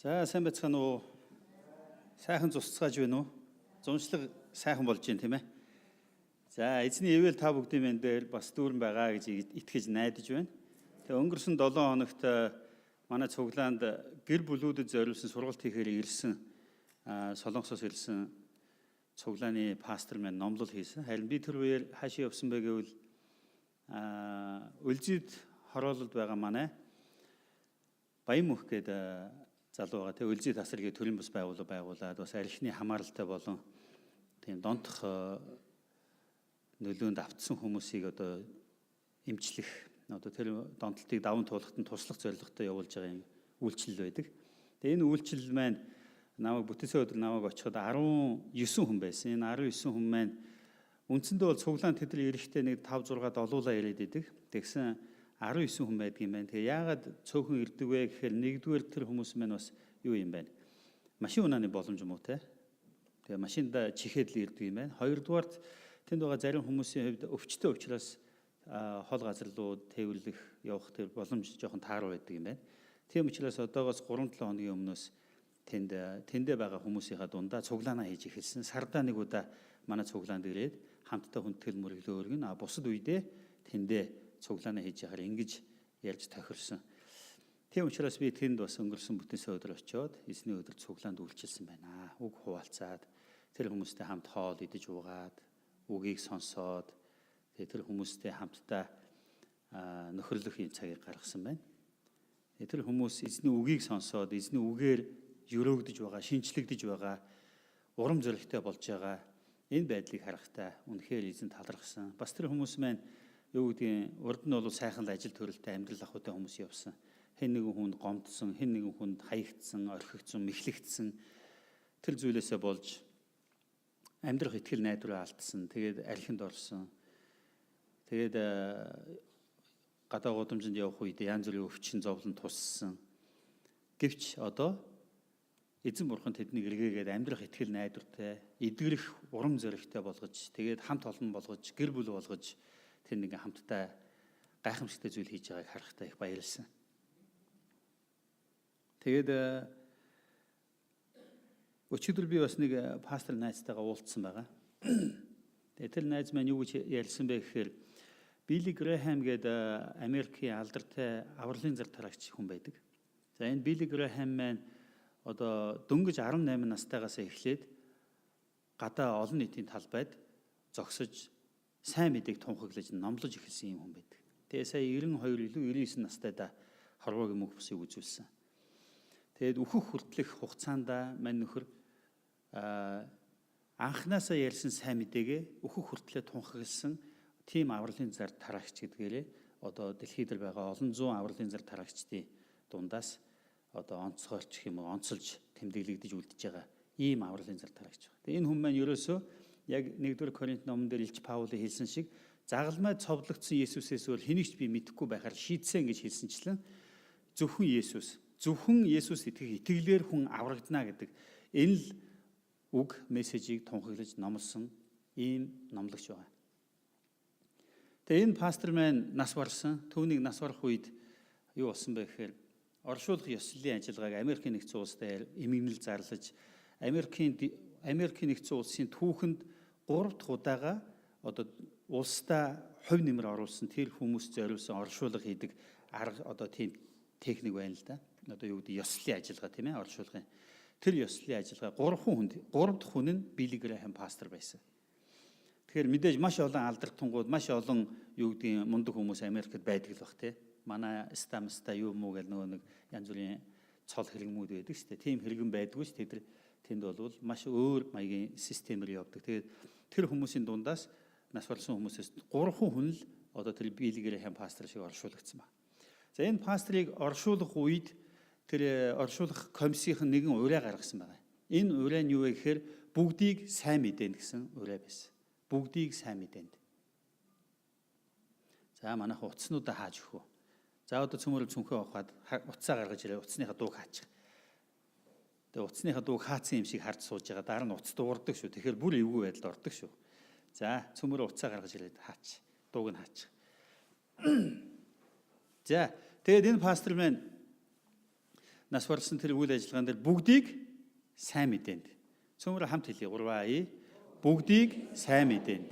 За сайн байцгаана уу? Сайхан цусцгааж байна уу? Зуншлаг сайхан болж байна тийм ээ. За эзний ивэл та бүгдийн мен дээр бас дүүрэн байгаа гэж итгэж найдаж байна. Тэгээ өнгөрсөн 7 хоногт манай цуглаанд гэр бүлүүдэд зориулсан сургалт хийхээр ирсэн Солонгосоос ирсэн цуглааны пастор маань номлол хийсэн. Харин би тэр үеэр хаашаа явсан бэ гэвэл Үлзийд хороололд байгаа манай Баянмөх гэдэг залуу байгаа. Тэгээ Үлзий тасаргийн төрийн бас байгуулад бас архины хамааралтай болон тийм донтох нөлөөнд автсан хүмүүсийг одоо эмчлэх одоо тэр донтолтыг даван туулахад туслах зорилготой явуулж байгаа юм үйлчлэл байдаг. Тэгээ энэ үйлчлэл маань намайг бүтээсэн өдөр намайг очиход 19 хүн байсан. Энэ 19 хүн маань үндсэндээ бол цуглаан тэдний эрэхтэй нэг 5 6 долуулаа ирээд идэг. Тэгсэн 19 хүн байдгийн байна. Тэгээ яагаад цөөхөн ирдэг вэ гэхээр нэгдүгээр тэр хүмүүс маань бас юу юм байна? Машин унааны боломж юм уу те? Тэгээ машинда чихээд л ирдэг юм байна. Хоёрдугаарт тэнд байгаа зарим хүмүүсийн хувьд өвчтөе учраас хол газар руу тээвэрлэх явах тэр боломж жоохон тааруу байдаг юм байна. Тийм учраас одоогоос 3-7 хоногийн өмнөөс тэндээ байгаа хүмүүсийнхаа дундаа цуглаанаа хийж эхэлсэн. Сардаа нэг удаа манай цуглаанд ирээд хамтдаа хүндэтгэл мөрөглөө өргөн бусад үедээ тэндээ цуглаанаа хийж яхаар ингэж ярьж тохирсон. Тийм учраас би тэнд бас өнгөрсөн бүтэнсэ өдөр очиод эзний өдөр цуглаанд үйлчилсэн байна. Үг хуваалцаад тэр хүмүүстэй хамт хоол идэж уугаад үгийг сонсоод тэр хүмүүстэй хамтдаа нөхөрлөх юм цагийг гаргасан байна. Тэр хүмүүс эзний үгийг сонсоод эзний үгээр өрөөгдөж байгаа, шинчлэгдэж байгаа, урам зоригтой болж байгаа энэ байдлыг харахтаа үнэхээр эзэн талархсан. Бас тэр хүмүүс маань юу гэдгийг урд нь бол сайхан ажил төрөлтэй амьдрал ахуйтай хүмүүс явсан. Хэн нэгэн хүнд гомдсон, хэн нэгэн хүнд хаягдсан, орхигдсон, мэхлэгдсэн тэр зүйлээсээ болж амьдрах итгэл найдвараа алдсан. Тэгээд архинд орсон. Тэгээд гадаа гудамжинд явах үед янз бүрийн өвчин зовлон туссан. Гэвч одоо эзэн бурхан тэднийг эргээгээд амьдрах итгэл найдвартай, эдгэрэх урам зоригтой болгож, тэгээд хамт олон болгож, гэр бүл болгож тэнд ингээм хамтдаа гайхамшигтай зүйл хийж байгааг харахтаа их баярлсан. Тэгээд өчигдөр би бас нэг пастор найзтайгаа уулзсан байгаа. Тэгээд тэр найз маань юу гэж ярьсан бэ гэхээр Билли Грэхэм гэдэг Америкийн алдартай авралын зар тараагч хүн байдаг. За энэ Билли Грэхэм маань одоо дөнгөж 18 настайгаас эхлээд гадаа олон нийтийн талбайд зогсож сайн мэдээг тунхаглаж номлож эхэлсэн юм хүн байдаг. Тэгээ сая 92 илүү 99 настайдаа хорвоогийн мөнх бусыг үзүүлсэн. Тэгээд өөхөх хүртэлх хугацаанд мань нөхөр анханасаа ярьсан сайн мэдээгээ өөхөх хүртлээ тунхагласан тийм авралын зар тараагч гэдгээрээ одоо дэлхийд дээр байгаа олон зуун авралын зар тараагчдын дундаас одоо онцгойлч гэх юм уу онцолж тэмдэглэгдэж үлдэж байгаа ийм авралын зар тараагч байна. Тэгээ энэ хүн маань ерөөсөө яг 1-р Коринт номон дээр Илч Паулийн хэлсэн шиг загалмай цовдлогдсон Есүсээс өөр хэнийгч би мэдэхгүй байхаар шийдсэн гэж хэлсэнчлэн зөвхөн Есүс итгэх итгэлээр хүн аврагдана гэдэг энэ л үг мессежийг тунхаглаж номлосон ийм номлогч байгаа. Тэгээ энэ пастор маань нас барсан. Түүнийг нас барах үед юу болсон бэ гэхээр оршуулах ёслолын ажиллагааг Америкийн нэгдсэн улстай эмгэнэл зарлаж Америкийн нэгдсэн улсын түүхэнд 3 дахь удаага одоо улстай хувь нэмэр оруулсан тэр хүмүүс зориулсан оршуулга хийдэг арга одоо тийм техник байна л да. Одоо юу гэдэг ёслолын ажиллагаа тийм ээ оршуулгын. Тэр ёслолын ажиллагаа 3 дахь хүн нь Билли Грэхэм пастор байсан. Тэгэхээр мэдээж маш олон алдархтангууд маш олон юу гэдэг мундаг хүмүүс Америкт байдаг л бах тий. Манай стамста юу муу гэл нөгөө нэг янз бүрийн цол хэрэгмүүд байдаг шүү дээ. Тийм хэрэгэн байдгүй шүү дээ. Тэнд бол маш өөр маягийн системээр явдаг. Тэгээд тэр хүмүүсийн дундаас нас барсан хүмүүсээс 3 хүн л одоо тэр Билли Грэхэм пастор шиг оршуулгдсан ба. За энэ пастрыг оршуулах үед тэр оршуулах комиссийн нэгэн ураа гаргасан байгаа. Энэ ураа нь юу вэ гэхээр бүгдийг сайн мэдэн гэсэн ураа байсан. Бүгдийг сайн мэдээнд. За манайх утаснуудаа хааж өгөх үү. За одоо цөмөрөл цүнхээ авахад утсаа гаргаж ирээ утасныхаа дууг хаачих. Тэгээ утасныхаа дууг хаацсан юм шиг харж сууж байгаа. Дараа нь утас дуурдаг шүү. Тэгэхээр бүр эвгүй байдалд ордог шүү. За цөмөрөө утсаа гаргаж ирээд хаач. Дууг нь хаачих. За тэгээд энэ пастор маань нас барсан тэр үйл ажиллагаан дээр бүгдийг сайн мэдээнд. Цөмөр хамт хэлье 3 бүгдийг сайн мэдээнд.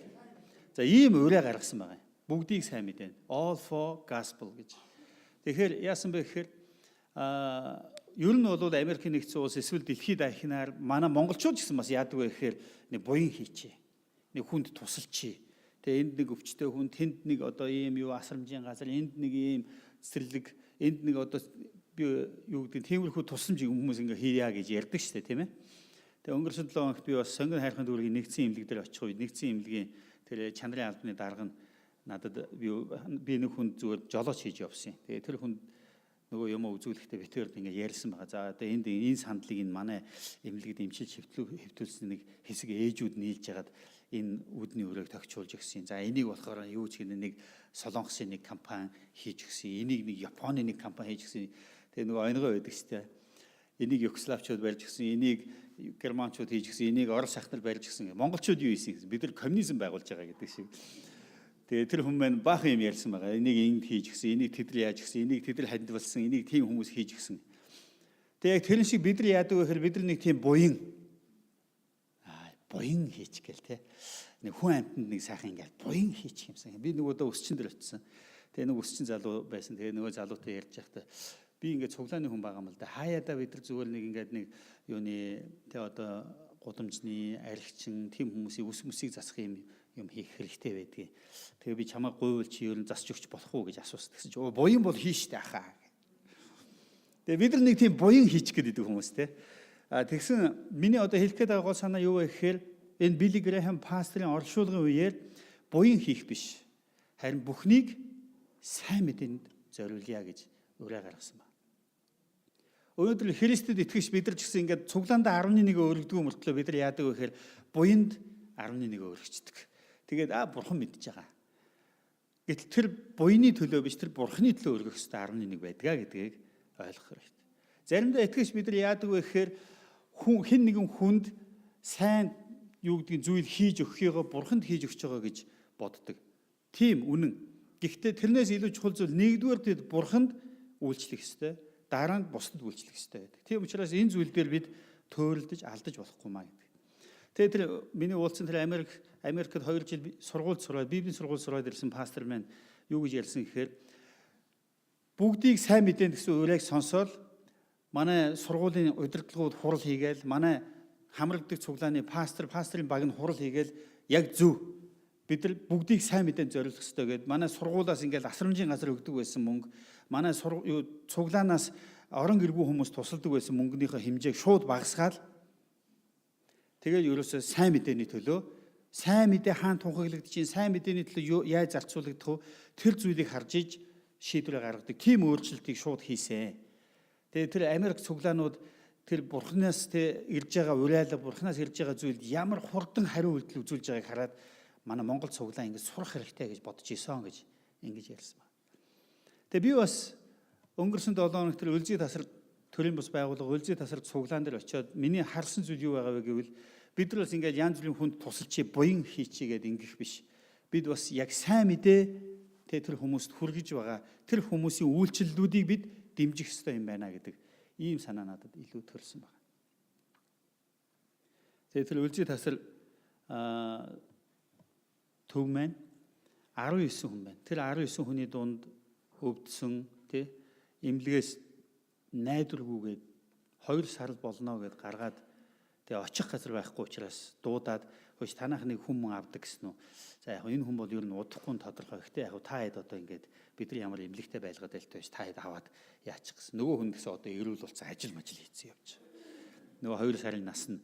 За ийм өрөө гаргасан байгаа юм. Бүгдийг сайн мэдээнд. All for gospel гэж. Тэгэхээр яасан бэ гэхээр ер нь бол Америкийн нэгдсэн улс эсвэл дэлхийд дахинаар манай монголчууд гэсэн бас яадаг вэ гэхээр нэг буян хийчээ. Нэг хүнд тусалчээ. Тэгээ энд нэг өвчтөе хүн, тэнд нэг одоо ийм юу асрамжийн газар, энд нэг ийм цэцэрлэг, энд нэг одоо би юу гэдэг тиймэрхүү тусламж хүмүүс ингээ хийя гэж ярьдаг шүү дээ, тийм ээ. Тэгээ өнгөрсөн 7 хоногт би бас сонгон хайрхан дүүргийн нэгдсэн имлэг дээр очих үед нэгдсэн имлэгийн тэр чанарын албаны дарга нь надад би нэг хүнд зүгээр жолооч хийж явсан. Тэгээ тэр хүнд нөгөө юм үзүүлэхдээ битээр ингээ ярьсан байгаа. За одоо энэ сандлыг энэ манай имлэгд эмчилж хэвтүүлсэн нэг хэсэг ээжүүд нийлж хагаад энэ үүдний өрөөг тогтчулж өгсөн. За энийг болохоор юу ч гэнэ нэг Солонгосын нэг компани хийж өгсөн. Энийг нэг Японы нэг компани хийж өгсөн. Тэгээ нөгөө онгой байдаг шүү дээ. Энийг югославчууд барьж өгсөн. Энийг германчууд хийж өгсөн. Энийг орос ахнаар барьж өгсөн. Монголчууд юу хийсэн гэсэн. Бид нар коммунизм байгуулж байгаа гэдэг шиг. Тэгээ тэр хүмүүс маань баахан юм ярьсан байгаа. Энийг энд хийж өгсөн. Энийг тэдэр яаж өгсөн. Энийг тэдэр хандвалсан. Энийг тийм хүмүүс хийж өгсөн. Тэгээ яг тэрэн шиг бид нар яадаг вэ гэхээр бид нар нэг тийм буян хийчих гээл те. Нэг хүн амьтанд нэг сайхан ингээл буян хийчих юмсан. Би нөгөө дөө өсчин дээр очсон. Тэгээ нэг өсчин залуу байсан. Тэгээ нөгөө залуутай ярьж байхдаа би ингээд цуглааны хүн байгаа юм л да. Хаяада бид нар зүгээр нэг ингээд нэг юуны тэ одоо гудамжны аригчин тийм хүмүүсийн үс мүсийг засах юм хийх хэрэгтэй байдгийг. Тэгээ би чамайг гуйвал чи ер нь засч өгч болох уу гэж асуусан. Тэгсэн чи буян бол хийштэй ахаа. Тэгээ бид нар нэг тийм буян хийчих гэдэг хүмүүс те. Тэгсэн миний одоо хэлэх гээд байгаа гол санаа юу вэ гэхээр энэ Билли Грэхэм пасторын оршуулгын үеэр буян хийх биш. Харин бүхнийг сайн мэдээнд зориулъя гэж өрөө гаргасан байна. Өнөөдөр Христэд итгэж бид нар ч гэсэн ингээд цуглаандаа 11 өргөдгөө мөртлөө бид нар яадаг вэ гэхээр буянд 11 өргөждөг. Тэгээд бурхан мэдж байгаа. Гэтэл тэр буйны төлөө биш тэр бурханы төлөө өргөх ёстой 11 байдгаа гэдгийг ойлгох хэрэгтэй. Заримдаа итгэж бид нар яадаг вэ гэхээр хэн нэгэн хүнд сайн юу гэдгийг зүйл хийж өгөхийгөө бурханд хийж өгч байгаа гэж боддог. Тийм үнэн. Гэхдээ тэрнээс илүү чухал зүйл нэгдүгээр тэд бурханд үйлчлэх ёстой. Дараа нь бусдад үйлчлэх ёстой байдаг. Тийм учраас энэ зүйл дээр бид төөрөлдөж алдаж болохгүй маа гэдэг. Тэгээд тэр миний уулзсан тэр Америкт 2 жил сургууль сураад Библийн сургууль сураад ирсэн пастор маань юу гэж ярьсан гэхээр бүгдийг сайн мэдэн гэсэн урайг сонсоод манай сургуулийн удирдлагууд хурал хийгээл манай хамрагддаг цуглааны пасторын баг нь хурал хийгээл яг зөв бид нар бүгдийг сайн мэдэн зориулах ёстой гэдээ манай сургуулиас ингээл асрамжийн газар өгдөг байсан мөнгө манай цуглаанаас орон гэргүй хүмүүс тусалдаг байсан мөнгөнийхөө хэмжээг шууд багасгаад тэгээд ерөөсөө сайн мэдээний төлөө сайн мэдээ хаан тунхаглагдчих, сайн мэдээний төлөө яаж зарцуулагдах вэ? Тэр зүйлийг харж иж шийдвэр гаргадаг. Тийм өөрчлөлтийг шууд хийсэн. Тэгээд тэр Америк цуглаанууд тэр бурхнаас ирж байгаа уриалга, бурхнаас ирж байгаа зүйлд ямар хурдан хариу үйлдэл үзүүлж байгааг хараад манай Монгол цуглаан ингэж сурах хэрэгтэй гэж бодож исэн гэж ингэж ярьсан байна. Тэгээд би бас өнгөрсөн 7 хоног тэр Өлзий тасар төрийн бус байгууллага Өлзий тасар цуглаан дээр очиод миний харсан зүйл юу байгаа вэ гэвэл бид нар бас ингээд янз бүрийн хүнд тусалчи буян хийчихье гэдэг ингэх биш. Бид бас яг сайн мэдээ тэр хүмүүст хүргэж байгаа тэр хүмүүсийн үйлчлэлүүдийг бид дэмжих ёстой юм байна гэдэг ийм санаа надад илүү төрсэн байна. Тэгээд тэр Өлзий тасар төв маань 19 хүн байна. Тэр 19 хүний дунд өвдсөн эмнэлгээс найдваргүйгээд 2 сар болно гэд гаргаад тэгээ очих газар байхгүй учраас дуудаад хөөж танах нэг хүн авдаг гэсэн үү. За яг энэ хүн бол ер нь удахгүй тодорхой. Гэхдээ яг та хэд одоо ингээд бид нар ямар эмнэлэгтэй байлгаад байлтай байж та хэд аваад яачих гэсэн. Нөгөө хүн гэсэн одоо эрүүл болсон ажил хийцэн явж. Нөгөө 2 сарын нас нь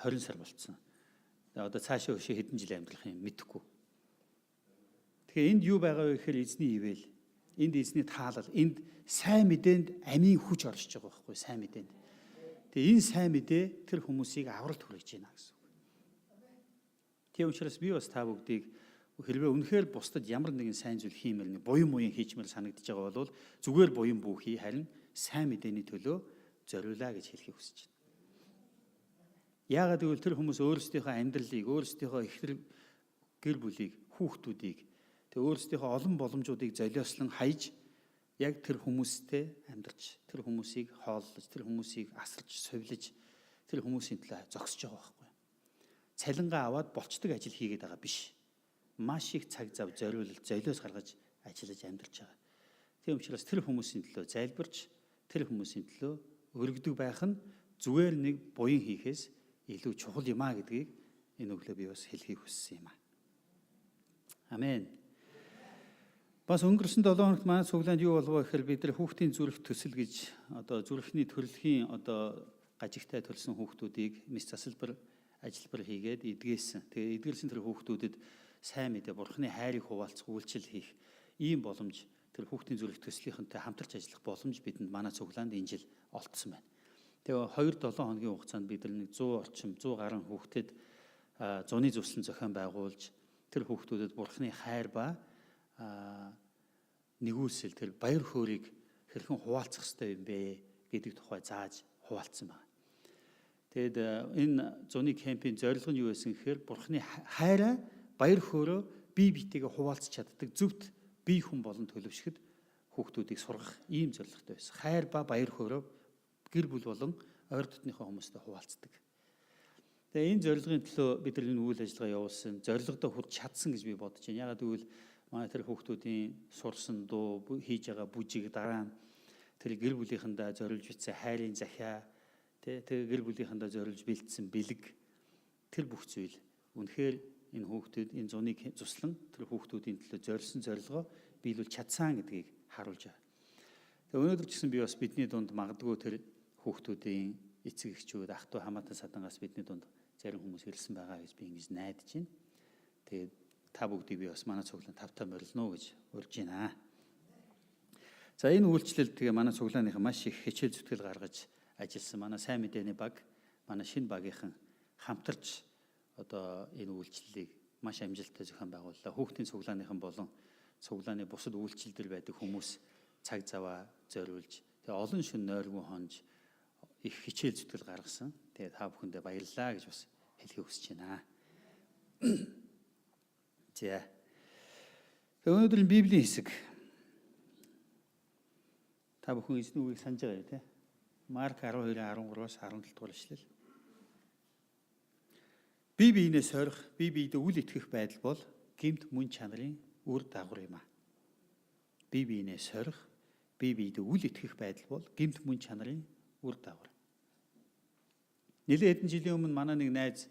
20 сар болцсон. Тэгээ одоо цаашаа өшөө хэдэн жил амьдрах юм мэдэхгүй. Тэгэхээр энд юу байгаа вэ гэхээр эзний ивэл. Энд эзний таалал, энд сайн мэдээнд амийн хүч оршиж байгаа байхгүй сайн мэдээнд. Тэгээ энэ сайн мэдээ тэр хүмүүсийг авралт хүргэж байна гэсэн үг. Тийм учраас би бас та бүгдийг хэрвээ үнэхээр бусдад ямар нэгэн сайн зүйл хиймээр буян хийчмээр санагдаж байгаа бол зүгээр буян бүхий харин сайн мэдээний төлөө зориулаа гэж хэлхийг хүсэж байна. Яагаад гэвэл тэр хүмүүс өөрсдийнхөө амьдралыг, өөрсдийнхөө ихэр гэр бүлийг, хүүхдүүдийг өөрсдийнхөө олон боломжуудыг золиослон хайж яг тэр хүмүүстэй амьдарч, тэр хүмүүсийг хооллож, тэр хүмүүсийг асарж, сувилж, тэр хүмүүсийн төлөө зогсож байгаа байхгүй. Цалингаа аваад болцдог ажил хийгээд байгаа биш. Маш их цаг зав зориулж, золиос гаргаж ажиллаж амьдарч байгаа. Тийм учраас тэр хүмүүсийн төлөө залбирч, тэр хүмүүсийн төлөө өргөдөг байх нь зүгээр нэг буян хийхээс илүү чухал юм а гэдгийг энэ өглөө би бас хэлхийг хүссэн юм а. Амен. Бас өнгөрсөн 7 хоногт манай цуглаанд юу болов гэхээр бид нар хүүхдийн зүрх төсөл гэж одоо зүрхний төрөлхийн одоо гажигтай төлсөн хүүхдүүдийг мэс засалбар ажилбар хийгээд эдгээсэн. Тэгээ эдгэрсэн тэр хүүхдүүдэд сайн мэдээ Бурхны хайрыг хуваалцах үйлчлэл хийх ийм боломж тэр хүүхдийн зүрх төслийнхэнтэй хамтарч ажиллах боломж бидэнд манай цуглаанд энэ жил олгосон байна. Тэгээ 2-7 хоногийн хугацаанд бид нар 100 орчим 100 гаруй хүүхдэд зуны зөвслөн зохион байгуулж тэр хүүхдүүдэд Бурхны хайр ба нэгүүлсэл тэр баяр хөөргийг хэрхэн хуваалцах ёстой юм бэ гэдэг тухай зааж хуваалцсан байна. Тэгэд энэ зуны кемпийн зорилго нь юу байсан гэхээр Бурхны хайраа баяр хөөрөө бие биетэйгээ хуваалцах чаддаг зөвхт бие хүн болон төлөвшөхөд хүүхдүүдийг сургах ийм зорилготой байсан. Хайр ба баяр хөөрөө гэр бүл болон ойр дотныхоо хүмүүстэй хуваалцдаг. Тэгээ энэ зорилгын төлөө бид нар энэ үйл ажиллагаа явуулсан. Зорилгодоо хүрч чадсан гэж би бодож байна. Ягаад гэвэл манай тэр хүүхдүүдийн сурсан дуу хийж байгаа бүжиг дараа нь тэр гэр бүлийнхэндээ зориулж бичсэн хайрын захиа тэр гэр бүлийнхэндээ зориулж бэлдсэн бэлэг тэр бүх зүйл үнэхээр энэ хүүхдүүд энэ зуны цуслан тэр хүүхдүүдийн төлөө зориулсан зорилгоо биелүүлж чадсан гэдгийг харуулж байгаа. Тэгээ өнөөдөр ч гэсэн би бас бидний дунд магадгүй тэр хүүхдүүдийн эцэг эхчүүд ах トゥ хамаатан садангаас бидний дунд зарим хүмүүс ирсэн байгаа гэж би ингэж найдаж байна. Тэгээд та бүгдийг би бас манай цуглаан тавтаа морилно гэж урьж байна. За энэ үйлчлэл тэгээ манай цуглааныхан маш их хичээл зүтгэл гаргаж ажилласан. Манай сайн мэдээний баг, манай шинэ багийнхан хамтарч одоо энэ үйлчлэлийг маш амжилттай зохион байгууллаа. Хүүхдийн цуглааныхан болон цуглааны бусад үйлчлэлдэр байдаг хүмүүс цаг заваа зориулж тэгээ олон шөнө нойргүй хонж их хичээл зүтгэл гаргасан. Тэгээ та бүхэндээ баярлалаа гэж бас хэлхийг хүсэж байна. За. Өнөөдрийн Библийн хэсэг. Та бүхэн эзний үгийг санаж байгаа тийм. Марк 12:13-аас 17 дугаар ишлэл. Бие биенээ сорих, бие биедээ үл итгэх байдал бол гэмт мөн чанарын үр дагавар юм а. Бие биенээ сорих, бие биедээ үл итгэх байдал бол гэмт мөн чанарын үр дагавар. Нэлээд хэдэн жилийн өмнө манай нэг найз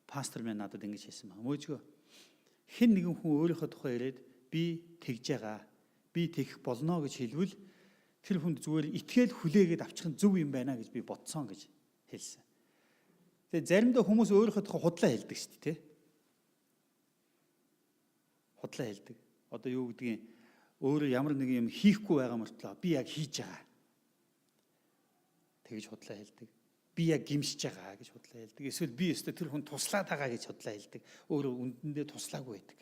пастор минь надад ингэж хэлсэн байна. Мөөжгөө хэн нэгэн хүн өөрийнхөө тухай яриад би тэгж байгаа, би тэгэх болно гэж хэлвэл тэр хүнд зүгээр итгээл хүлээгээд авчих нь зөв юм байна гэж би бодсон гэж хэлсэн. Тэгээ заримдаа хүмүүс өөрийнхөө тухай худлаа хэлдэг шүү дээ, тэ? Худлаа хэлдэг. Одоо юу гэдгийг өөрөө ямар нэг юм хийхгүй байгаа мөртлөө би яг хийж байгаа. Тэгж худлаа хэлдэг. Би яг гимшиж байгаа гэж худлаа хэлдэг. Эсвэл би өстө тэр хүн туслаад байгаа гэж худлаа хэлдэг. Өөрөө үндэндээ туслаагүй байдаг.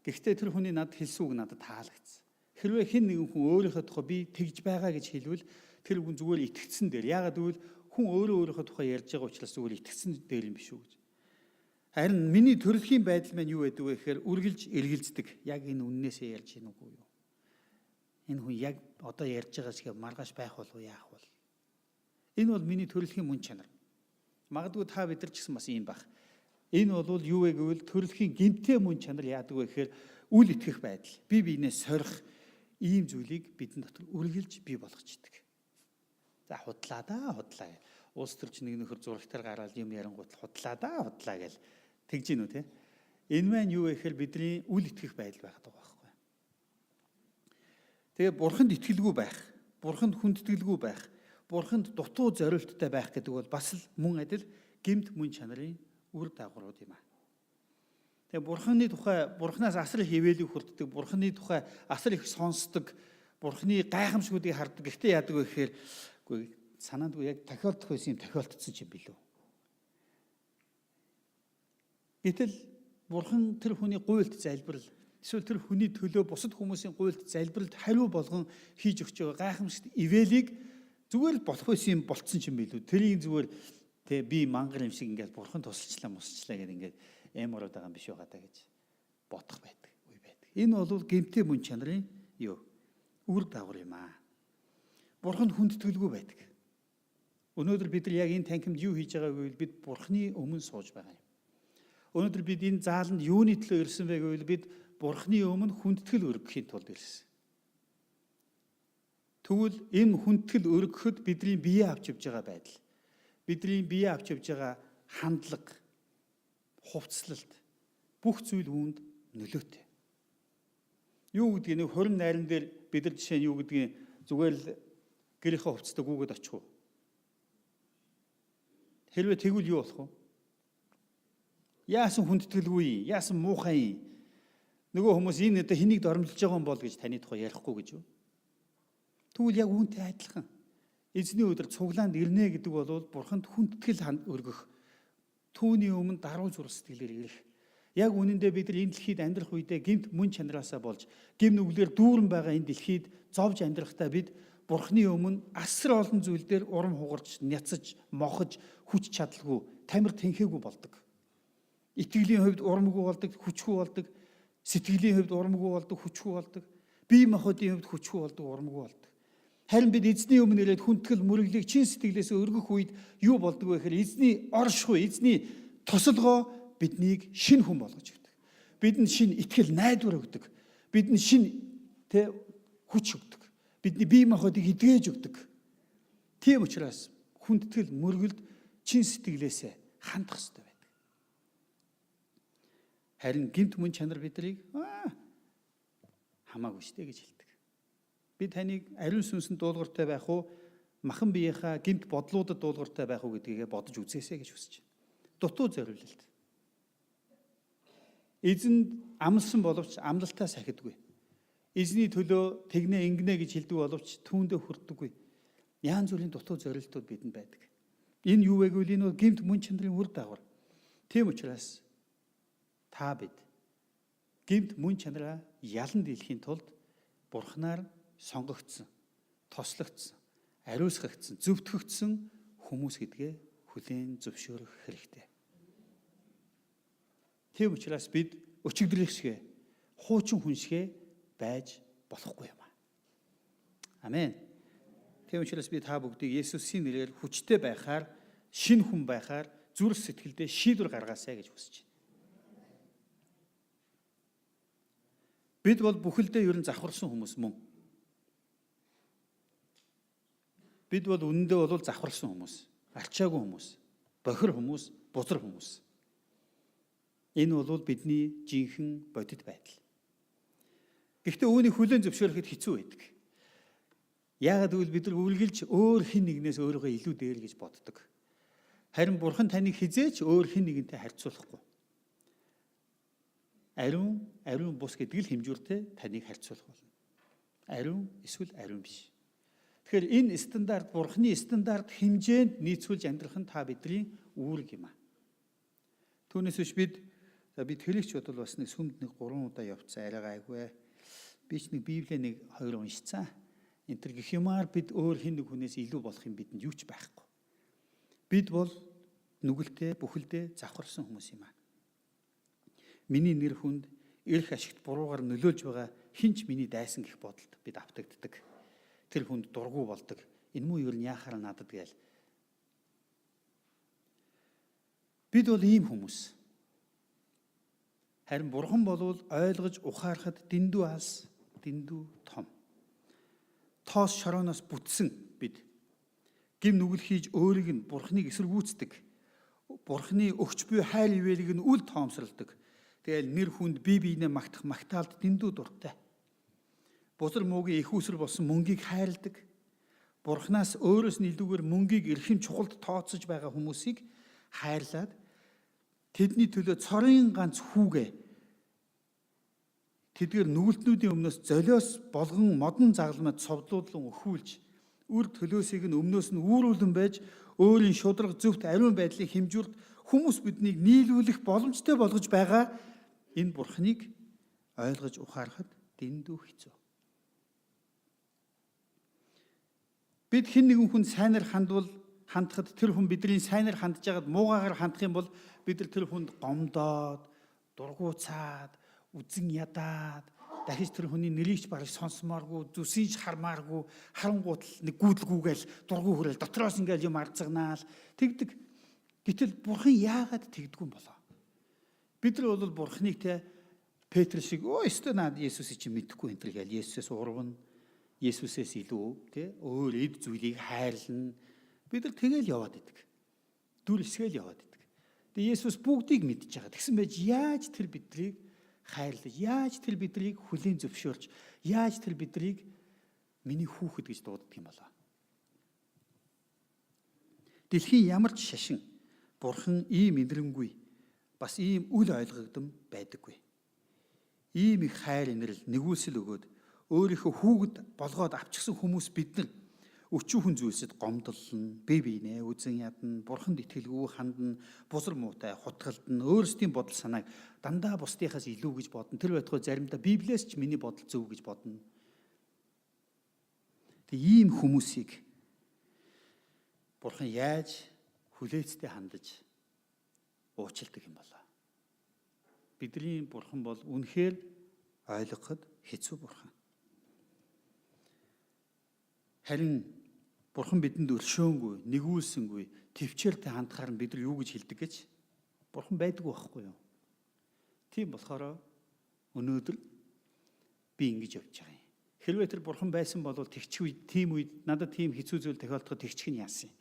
Гэхдээ тэр хүний надад хэлсэн үг надад таалагдсан. Хэрвээ хэн нэгэн хүн өөрийнхөө тухай би тэгж байгаа гэж хэлвэл тэр хүн зүгээр итгэцэн дээр. Яагаад гэвэл хүн өөрийнхөө тухай ярьж байгаа учраас зүгээр итгэцэн дээр юм биш үү гэж. Харин миний төрөлхийн байдал маань юу байдаг вэ гэхээр үргэлж эргэлздэг. Яг энэ үннээсээ ярьж гин үгүй юу? Энэ хүн яг одоо ярьж байгаа шиг маргааш байх болов яах вэ? Энэ бол миний төрөлхийн мөн чанар. Магадгүй та бид нар ч гэсэн бас ийм байх. Энэ бол юу вэ гэвэл төрөлхийн гэмтэй мөн чанар яадаг вэ гэхээр үл итгэх байдал. Бие биенээ сорих ийм зүйлийг бидний дотор үргэлж бий болгочдөг. За худлаа да худлаа. Улс төрч нэг нөхөр зурагтаар гараад юм ярангуут худлаа да худлаа гэл тэгж гинүү те. Энэ маань юу вэ гэхээр бидний үл итгэх байдал байгаад байгаа байхгүй. Тэгээ бурханд итгэлгүй байх, бурханд хүндэтгэлгүй байх, бурханд дутуу зориулттай байх гэдэг бол бас л мөн адил гэмт мөн чанарын үр дагаврууд юм а. Тэгээ бурханы тухай бурханаас асар их хിവэлийг хүртдэг, бурханы тухай асар их сонсдог, бурханы гайхамшгуудыг хардаг. Гэхдээ яадаг вэ гэхээр үгүй санаандгүй яг тохиолдох байсан юм тохиолдсон юм билүү. Гэтэл бурхан тэр хүний гуйлд залбирал эсвэл тэр хүний төлөө бусад хүмүүсийн гуйлд залбиралд хариу болгон хийж өгч байгаа гайхамшигт ивэлийг зүгээр л болох байсан юм болцсон юм билүү. Тэрийг зүгээр тэг би мангар юм шиг ингээд бурхан тусалчлаа гэдэг ингээд эмороод байгаа юм биш байгаа даа гэж бодох байдаг үе байдаг. Энэ бол гэмтэй мөн чанарын юу үр дагавар юм аа. Бурханд хүндэтгэлгүй байдаг. Өнөөдөр бид нар яг энэ танхимд юу хийж байгааг гэвэл бид Бурханы өмнө сууж байгаа юм. Өнөөдөр бид энэ зааланд юуны төлөө ирсэн бэ гэвэл бид Бурханы өмнө хүндэтгэл өргөхийн тулд ирсэн. Тэгвэл энэ хүндэтгэл өргөхөд бидний бие авч явж байгаа байдал, бидний бие авч явж байгаа хандлага, хувцлалт бүх зүйл үүнд нөлөөтэй. Юу гэдгийг нэг хорин найран дээр бид нар жишээ нь юу гэдгийг зүгээр л гэрийнхээ хувцастаа гүгээд очих уу? Хэрвээ тэгвэл юу болох вэ? Яасан хүндэтгэлгүй, яасан муухай. Нөгөө хүмүүс энэ одоо хэнийг доромжилж байгаа юм бол гэж таны тухай ярихгүй гэж юу? Тэгвэл яг үүнтэй адилхан. Эзний өдөр цуглаанд ирнэ гэдэг бол Бурханд хүндэтгэл өргөх, түүний өмнө даруй зур сэтгэлээр ирэх. Яг үнэндээ бид нар энэ дэлхийд амьдрах үедээ гэмт мөн чанараасаа болж, гэм нүглэр дүүрэн байгаа энэ дэлхийд зовж амьдрахдаа бид Бурханы өмнө асар олон зүйл дээр урам хугарч, няцаж, мохож, хүч чадалгүй, тамир тэнхээгүй болдог. Итгэлийн хувьд урамгүй болдог, хүчгүй болдог. Сэтгэлийн хувьд урамгүй болдог, хүчгүй болдог. Бие махбодын хувьд хүчгүй болдог, урамгүй болдог. Харин бид эзний өмнө ирээд хүндэтгэл мөрөглийг чин сэтгэлээс өргөх үед юу болдог вэ гэхээр эзний оршихуй, эзний тусалгоо биднийг шинэ хүн болгож өгдөг. Бидэнд шинэ итгэл найдвар өгдөг. Бидэнд шинэ хүч өгдөг. Бидний бие махбодыг эдгэж өгдөг. Тийм учраас хүндэтгэл мөргөлд чин сэтгэлээсээ хандах хэрэгтэй байдаг. Харин гэмт мөн чанар бидрийг хамаагүй штэ гэж хэлдэг. Би таныг ариун сүнсэнд дуулууртай байх уу, махан биеийнхаа гэмт бодлуудад дуулууртай байх уу гэдгийг бодож үзээсэй гэж хүсэж байна. Дутуу зориулалт. Эзэнд амлсан боловч амлалтаа сахидгүй. Эзний төлөө тэгнэ ингэнэ гэж хэлдэг боловч түүндээ хүрдэггүй. Яан зүрийн дутуу зориултууд бидэнд байдаг. Энэ юу вэ гэвэл энэ гэмт мөн чанарын үр дагавар. Тийм учраас та бид гэмт мөн чанараа ялан дийлэхийн тулд Бурханаар сонгогдсон, тослогдсон, ариусгагдсан, зөвтгөгдсөн хүмүүс гэдгээ хүлээн зөвшөөрөх хэрэгтэй. Тийм учраас бид өчигдрөх шиг, хуучин хүн шиг байж болохгүй юм. Амен. Тийм учраас би та бүгдийг Есүсийн нэрээр хүчтэй байхаар, шинэ хүн байхаар зүрх сэтгэлдээ шийдвэр гаргаасай гэж хүсэж байна. Бид бол бүхэлдээ ер нь завхарсан хүмүүс мөн. Бид бол үнэндээ бол завхарсан хүмүүс, арчаагүй хүмүүс, бохир хүмүүс, бузар хүмүүс. Энэ бол бидний жинхэнэ бодит байдал. Гэхдээ үүнийг хүлээн зөвшөөрөхөд хэцүү байдаг. Яагаад гэвэл бид нар үргэлж өөр хэн нэгнээс өөрийгөө илүү дээр гэж боддог. Харин Бурхан таныг хизээч өөр хэн нэгэнтэй харьцуулахгүй. Ариун бус гэдэг л хэмжүүртэй таныг харьцуулах болно. Ариун эсвэл ариун биш. Тэгэхээр энэ стандарт, Бурханы стандарт хэмжээнд нийцүүлж амьдрах нь та бидний үүрэг юм аа. Түүнээс биш бид тэрийгч бодвол бас нэг сүмд 3 удаа явцсан арай гайгүй. Би ч нэг Библийг нэг 2 уншицсан. Энэ төр гэх юмар бид өөр хэн нэг хүнээс илүү болох юм бидэнд юу ч байхгүй. Бид бол нүгэлтэй, бүхэлдээ завхарсан хүмүүс юм аа. Миний нэр хүнд эрх ашигт буруугаар нөлөөлж байгаа хинч миний дайсан гэх бодолд бид автагддаг. Тэр хүнд дургу болдог. Энэ муу юу яхаар надад гээл. Бид бол ийм хүмүүс. Харин Бурхан болвол ойлгож ухаарахад дэндүү алс, дэндүү том. Тоос шорооноос бүтсэн бид гим нүгэл хийж өөрийг нь Бурханыг эсэргүүцдэг. Бурханы өгч буй хайр ивэлийг нь үл тоомсралдаг. Тэгэл нэр хүнд бие биенээ магтах магтаалд дэндүү дуртай. Бузар муугийн их усэр болсон мөнгийг хайрладаг. Бурханаас өөрөөс нь илүүгээр мөнгийг эрхэм чухалд тооцож байгаа хүмүүсийг хайрлаад тэдний төлөө цорын ганц хүүгээ тэдгээр нүгэлтнүүдийн өмнөөс золиос болгон модон загламад цовдлуудлан өхүүлж үр төлөөсийг нь өмнөөс нь үүрүүлэн байж өөрийн шударга зөвхт ариун байдлыг хэмжүүрд хүмүүс биднийг нийлүүлэх боломжтой болгож байгаа энэ Бурханыг ойлгож ухаарахад дэндүү хэцүү. Бид хэн нэгэн хүн сайнаар хандхад тэр хүн бидний сайнаар хандж байгаад муугаагаар хандах юм бол бид тэр хүнд гомдоод, дургуцаад, үзэн ядаад, дахиж тэр хүний нэрийг ч бараг сонсомооргүй, зүсийг ч хармааргүй, харангуут л нэг гүйдэлгүйгээл дургу хүрээл дотроос ингээл юм арцагнаал тэгдэг. Гэтэл бурхан яагаад тэгдэггүй юм болоо? Бид нар бол бурханыг те Петр шиг өстө наад Есүсийг чи мэдэхгүй энэ төр гээл Есүсээс урвна. Есүсээс илүү те өөр эд зүйлийг хайрлна. Бид нар тэгэл яваад идэг. Дүр эсгээл яваад идэг. Тэгээ Есүс бүгдийг мэдж байгаа. Тэгсэн байж яаж тэр бидрийг хайрлаж, яаж тэр бидрийг хүлийн зөвшөөрч, яаж тэр бидрийг миний хүүхэд гэж дууддаг юм болоо. Дэлхийн ямар ч шашин бурхан ийм инэрэнгүй бас ийм үл ойлгогдсон байдаггүй. Ийм их хайр инрэл нэгүүлсэл өгөөд өөрийнхөө хүүхэд болгоод авчихсан хүмүүс бид нар өчүүхэн зүйлсэд гомдлон, бие биенээ үзэн ядна, бурханд итгэлгүй хандна, бузар муутай хутгалдана, өөрсдийн бодол санааг дандаа бусдынхаас илүү гэж бодно. Тэр байтугай заримдаа Библиэс ч миний бодол зөв гэж бодно. Тэг ийм хүмүүсийг бурхан яаж хүлээцтэй хандаж уучилдаг юм болоо. Бидний бурхан бол үнэхээр ойлгоход хэцүү бурхан. Харин бурхан бидэнд өршөөнгүй, нэгүүлсэнгүй, төвчээртэй хандахаар нь бид нар юу гэж хэлдэг гэж бурхан байдгүй байхгүй юу? Тийм болохоор өнөөдөр би ингэж явж байгаа юм. Хэрвээ тэр бурхан байсан бол тэгчих үед, тийм үед надад тийм хэцүү зүйл тохиолдоход тэгчих нь яасан юм?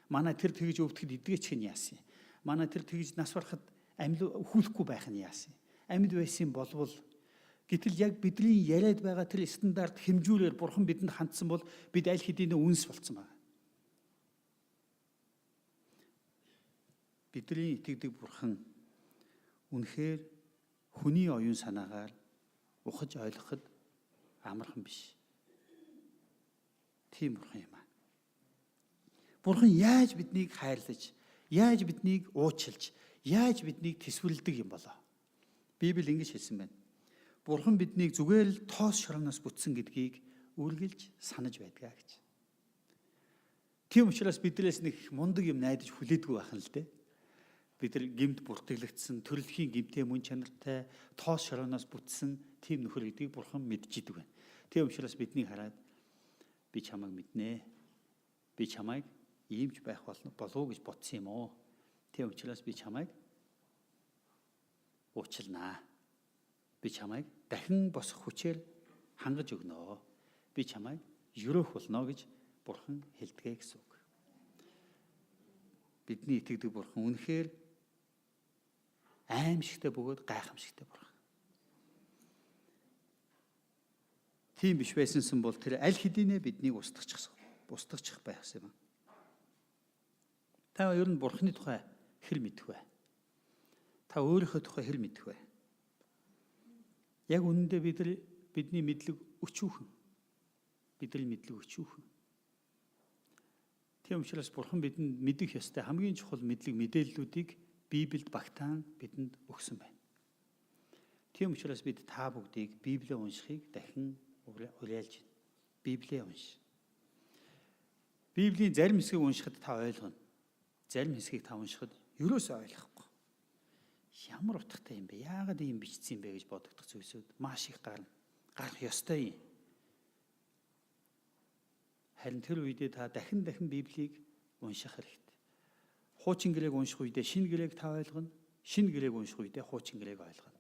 Манай тэр тэгж өвдөхөд эдгэчих нь яасан юм? Манай тэр тэгж нас барахад хүлэхгүй байх нь яасан юм? Амьд байсан болвол гэтэл яг бидний яриад байгаа тэр стандарт хэмжүүрээр бурхан бидэнд хандсан бол бид аль хэдийн үнс болцсон байна. Бидний итгэдэг бурхан үнэхээр хүний оюун санаагаар ухаж ойлгоход амархан биш. Тийм бурхан юм аа. Бурхан яаж биднийг хайрлаж, яаж биднийг уучлж, яаж биднийг тэсвэрлэдэг юм болоо? Библи ингэж хэлсэн байна. Бурхан биднийг зүгээр л тоос шороноос бүтсэн гэдгийг үргэлж санаж байдгаа гэж. Тийм учраас бидрээс нэг мундаг юм найдаж хүлээдгүй байх нь л дээ. Бид нар гэмт бүртгэлэгдсэн, төрөлхийн гэмтээ мөн чанартай, тоос шороноос бүтсэн тийм нөхөр гэдгийг бурхан мэдчихэдэг байна. Тийм учраас бидний хараад би чамайг мэднэ. Би чамайг иймж байх болов гэж бодсон юм уу? Тийм учраас би чамайг уучлнаа. Би чамайг дахин босох хүчээр хангаж өгнө. Би чамайг өрөөх болно гэж бурхан хэлдэг гэсэн үг. Бидний итгэдэг бурхан үнэхээр аимшигтай бөгөөд гайхамшигтай бурхан. Тийм биш байсансан бол тэр аль хэдийнэ биднийг устгах байх юм. Та ер нь бурханы тухай хэр мэдэх вэ? Та өөрийнхөө тухай хэр мэдэх вэ? Яг үнэндээ бидний мэдлэг өчүүхэн. Бидний мэдлэг өчүүхэн. Тийм учраас бурхан бидэнд мэдэх ёстой хамгийн чухал мэдлэг мэдээллүүдийг Библиэд багтаан бидэнд өгсөн байна. Тийм учраас бид та бүгдийг Библийг уншихыг дахин уриалж байна. Библийг унш. Библийн зарим хэсгийг уншихад та ойлгоно. Зарим хэсгийг та уншихад ерөөсөө ойлгохгүй. Ямар утгатай юм бэ? Яагаад ийм бичсэн юм бэ гэж бодогдох зүйлсүүд маш их гарна. Гарах ёстой юм. Харин тэр үедээ та дахин Библийг унших хэрэгтэй. Хуучин гэрээг унших үедээ шинэ гэрээг та ойлгоно. Шинэ гэрээг унших үедээ хуучин гэрээг ойлгоно.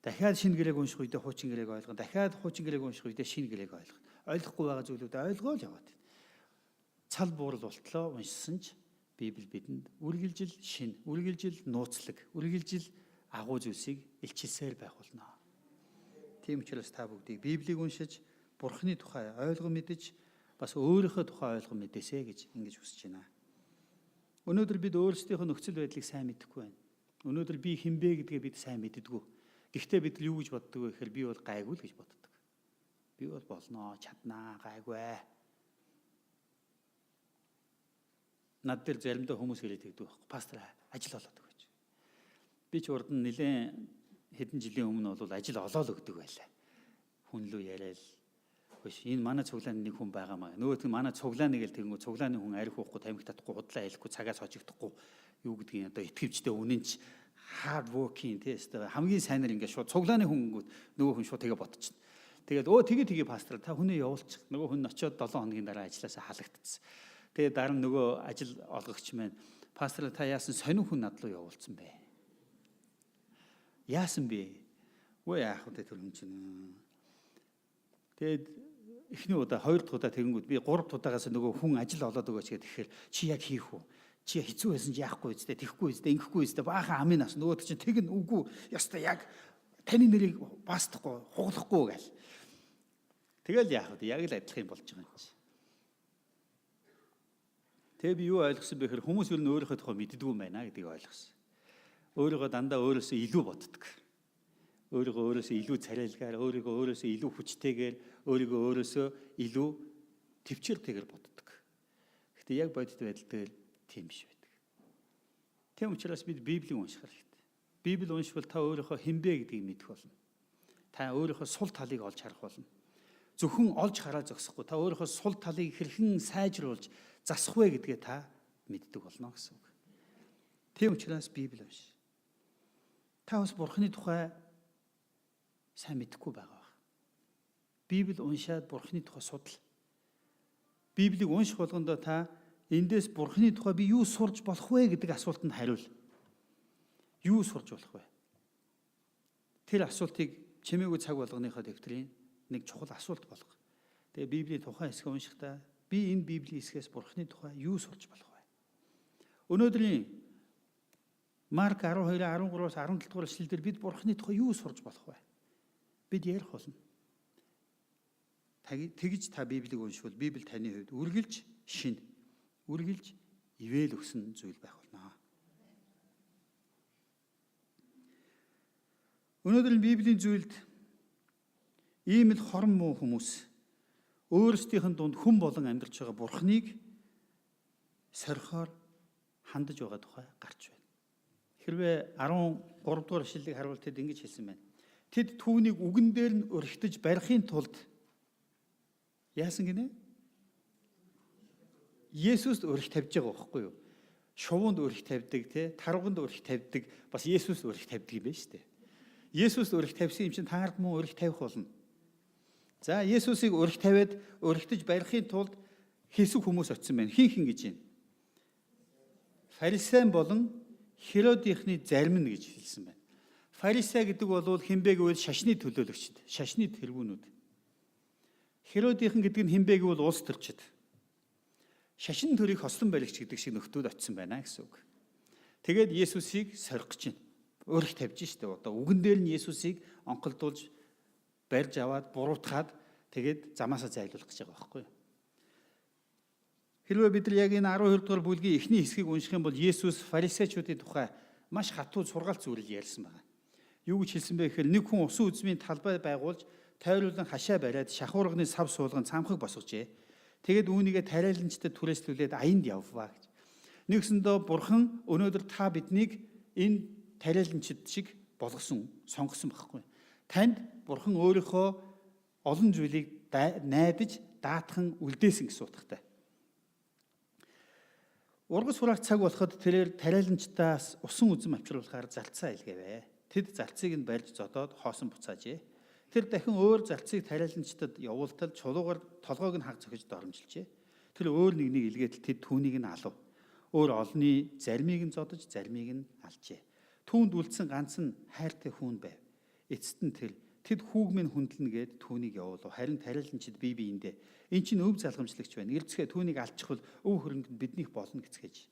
Дахиад шинэ гэрээг унших үедээ хуучин гэрээг ойлгоно. Дахиад хуучин гэрээг унших үедээ шинэ гэрээг ойлгоно. Ойлгохгүй байгаа зүйлүүдээ ойлгоол яваад. Цал буурал болтлоо уншсан ч Библи бидэнд үргэлжил шин, үргэлжил нууцлаг, үргэлжил агуу зүйлсийг илчилсээр байх болно. Тийм учраас та бүгдийг Библийг уншиж, Бурхны тухай ойлгон мэдэж, бас өөрийнхөө тухай ойлгон мэдээсэй гэж ингэж хүсэж байна. Өнөөдөр бид өөрсдийнхөө нөхцөл байдлыг сайн мэдэхгүй байна. Өнөөдөр би хинбэ гэдгээ бид сайн мэддэггүй. Гэхдээ бид юу гэж боддог вэ гэхээр би бол гайгүй л гэж боддог. Би бол болноо, чаднаа, гайгүй. Над дээр заримдаа хүмүүс хэлээд байдаг байхгүй. Пастор ажил олоод өгөөч. Би ч урд нь нэлээд хэдэн жилийн өмнө бол ажил олоод өгдөг байлаа. Хүн лөө яриад биш энэ манай цуглааны нэг хүн байгаа маа. Нөгөөт нь манай цуглааныг л тэгэнгүү цуглааны хүн арх уухгүй, тамхи татахгүй, худлаа хэлэхгүй, цагаас хожигдохгүй юу гэдгийг одоо итгэвчтэй үнэнч hard working тест хамгийн сайнэр ингээд шууд цуглааны хөнгүүд нөгөө хүн шууд тэгээ ботчихно. Тэгээд тэгээ пастор та хүнээ явуулчих. Нөгөө хүн очиод 7 хоногийн дараа ажилласаа халагдчихсан. Тэгээд дараа нь нөгөө ажил олгогч маань пастор та яасан сонин хүн над руу явуулсан бэ? Яасан бэ? Өө яах вэ тэр хүн чинь. Тэгээд эхний удаа 2 дахь удаа тэгэнгүүт би 3 дахь удаагаас нөгөө хүн ажил олоод өгөөч гэдэг тэгэхээр чи яг хийх үү? Чи хэцүү байсан чи яахгүй үстэй, тэхгүй үстэй, ингэхгүй үстэй баахан амын нас нөгөө чинь тэг нь үгүй ястай яг таны нэрийг баасдахгүй, хуглахгүй гэл. Тэгэл яах вэ? Яг л адилхан юм болж байгаа юм чи. Тэгээ би юу ойлгосон бэ гэхээр хүмүүс юу н өөрийнхөө тухай мэддэггүй юм байна гэдгийг ойлгосон. Өөрийгөө дандаа өөрөөсөө илүү боддог. Өөрийгөө илүү царайлгаар, өөрийгөө илүү хүчтэйгээр, өөрийгөө илүү төвчээртэйгээр боддог. Гэхдээ яг бодит байдал тийм биш байдаг. Тийм учраас бид Библийг унших хэрэгтэй. Библи уншвал та өөрийнхөө хинбэ гэдгийг мэдэх болно. Та өөрийнхөө сул талыг олж харах болно. Зөвхөн олж хараа зогсохгүй. Та өөрийнхөө сул талыг хэрхэн сайжруулж засах вэ гэдгээ та мэддэг болно гэсэн үг. Тийм учраас Библи унш. Та бас Бурхны тухай сайн мэдэхгүй байгаа. Библи уншаад Бурхны тухай судал. Библийг унших болгондоо та эндээс Бурхны тухай би юу сурж болох вэ гэдэг асуултанд хариул. Юу сурж болох вэ? Тэр асуултыг чимээгүй цаг болгоныхоо дэвтрийн нэг чухал асуулт болго. Тэгээ Библийн тухайн хэсэг уншихдаа би энэ Библийн хэсгээс Бурхны тухай юу сурж болох вэ? Өнөөдрийн Марк 12, 13-аас 17 дугаар эшлэлдэр бид Бурхны тухай юу сурж болох вэ? Бид ярих болно. Тэгж та Библийг уншвал Библи таны хувьд үргэлж шин, үргэлж ивэл өгсөн зүйл байх болно. Өнөөдрийн Библийн зүйлд ийм л хорон муу хүмүүс өөрсдийнх нь дунд хүн болон амьдарч байгаа Бурхныг сорхоор хандаж байгаа тухай гарч байна. Хэрвээ 13 дугаар ишлэлийг харуул тэд ингэж хэлсэн байна. Тэд түүнийг үгэн дээр нь өрхтөж барихын тулд яасан гинэ? Есүст өрх тавьж байгаа байхгүй юу? Шувуунд өрх тавьдаг, тарганд өрх тавьдаг, бас Есүст өрх тавьдаг юм байна шүү дээ. Есүст өрх тавьсан юм чинь та нарт мөн өрх тавих болно. За Есүсийг өрх тавиад өрхтөж барихын тулд хэсэг хүмүүс очсон байна. Хин гэж байна. Фарисеан болон Херодийнхны зарим нь гэж хэлсэн байна. Фарисеа гэдэг бол хинбэ гэвэл шашны төлөөлөгчд, шашны тэргүүнүүд. Херодийнхан гэдэг нь хинбэ гэвэл улс төрчид. Шашин төрийг хослон баригч гэдэг шиг нөхдүүд очсон байна гэсэн үг. Тэгээд Есүсийг сорих гэж байна. Өрх тавьж штэ. Одоо үгэн дээр нь Есүсийг онголдуулж барьж аваад буруутгаад тэгээд замаасаа зайлуулах гэж байгаа байхгүй юу? Хэрвээ бид нар яг энэ 12 дугаар бүлгийн эхний хэсгийг унших юм бол Есүс фарисеучуудын тухай маш хатуу сургаалт зүйлэл ярьсан байна. Юу гэж хэлсэн бэ гэхээр нэг хүн усан үзмийн талбай байгуулж тойруулан хашаа бариад шахуурганы сав суулган цамхаг босгожээ. Тэгээд үүнийгээ тариаланчдад түрээслүүлээд аянд явваа гэж. Нэгсэндээ Бурхан өнөөдөр та биднийг энэ тариаланчид шиг болгосон, сонгосон байхгүй. Танд Бурхан өөрийнхөө олон зүйлийг найдаж, даатхан үлдээсэн гэсэн утгатай. Ургас хураах цаг болоход тэрээр тариаланчдаас усан үзэм авчруулахаар залцаа илгээвэ. Тэд залцыг нь барьж зодоод хоосон буцаажээ. Тэр дахин өөр залцыг тариаланчдад явуултал чулуугаар толгойг нь хаг зохиж доромжилжээ. Тэр өөр нэгнийг илгээтэл тэд түүнийг нь алав. Өөр олонний заримыг нь зодож, заримыг нь алжээ. Түүнд үлдсэн ганц нь хайртай хүн байв. Эцэст нь тэд хүүг минь хүндэлнэ гэд түүнийг явуулав. Харин тариаланчид бие биендээ эн чинь өв залгамжлагч байна. Ирцгээ түүнийг алчихвал өв хөрөнгөнд биднийх болно гэцгээж.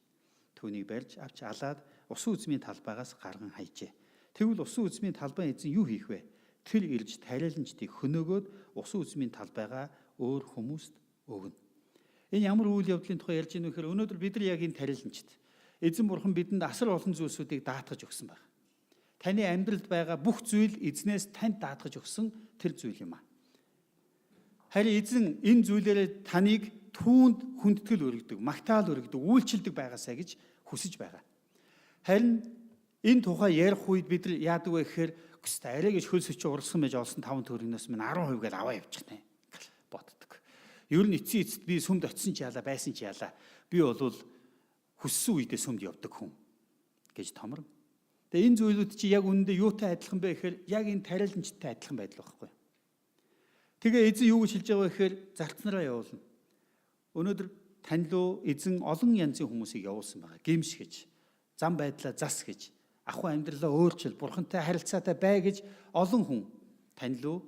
Түүнийг барьж авч алаад усан үзмийн талбайгаас гарган хайжээ. Тэгвэл усан үзмийн талбай эзэн юу хийх вэ? Тэр ирж тариаланчдыг хөнөөгөөд усан үзмийн талбайгаа өөр хүмүүст өгнө. Энэ ямар үйл явдлын тухай ярьж байгаа вэ гэхээр өнөөдөр бид нар яг энэ тариаланчд эзэн бурхан бидэнд асар олон зүйлсүүдийг даатгаж өгсөн байна. Таны амьдралд байгаа бүх зүйл эзнээс танд даатгаж өгсөн тэр зүйл юм аа. Харин эзэн энэ зүйлээрээ таныг түүнд хүндэтгэл өргөдөг, магтаал өргөдөг, үйлчилдэг байгаасаа гэж хүсэж байгаа. Харин энэ тухай ярих үед бид нар яадаг вэ гэхээр арай гэж хөл сөчи уралсан байж олсон 5 төгрөгнөөс минь 10% гээд аваа явчихна боддог. Ер нь эцэст би сүмд очисон ч яалаа, байсан ч яалаа. Би бол хүссэн үедээ сүмд явдаг хүн гэж томрон. Тэгээ энэ зүйлүүд чи яг үнэндээ юутай адилхан бэ гэхээр яг энэ тариаланчтай адилхан байдал байхгүй. Тэгээ эзэн юу гэж хэлж байгаа вэ гэхээр зарцнараа явуулна. Өнөөдөр тань руу эзэн олон янзын хүмүүсийг явуулсан байгаа. Гимш гэж, зам байдлаа зас гэж, ахуй амьдралаа өөрчил, бурхантай харилцаатай бай гэж олон хүн тань руу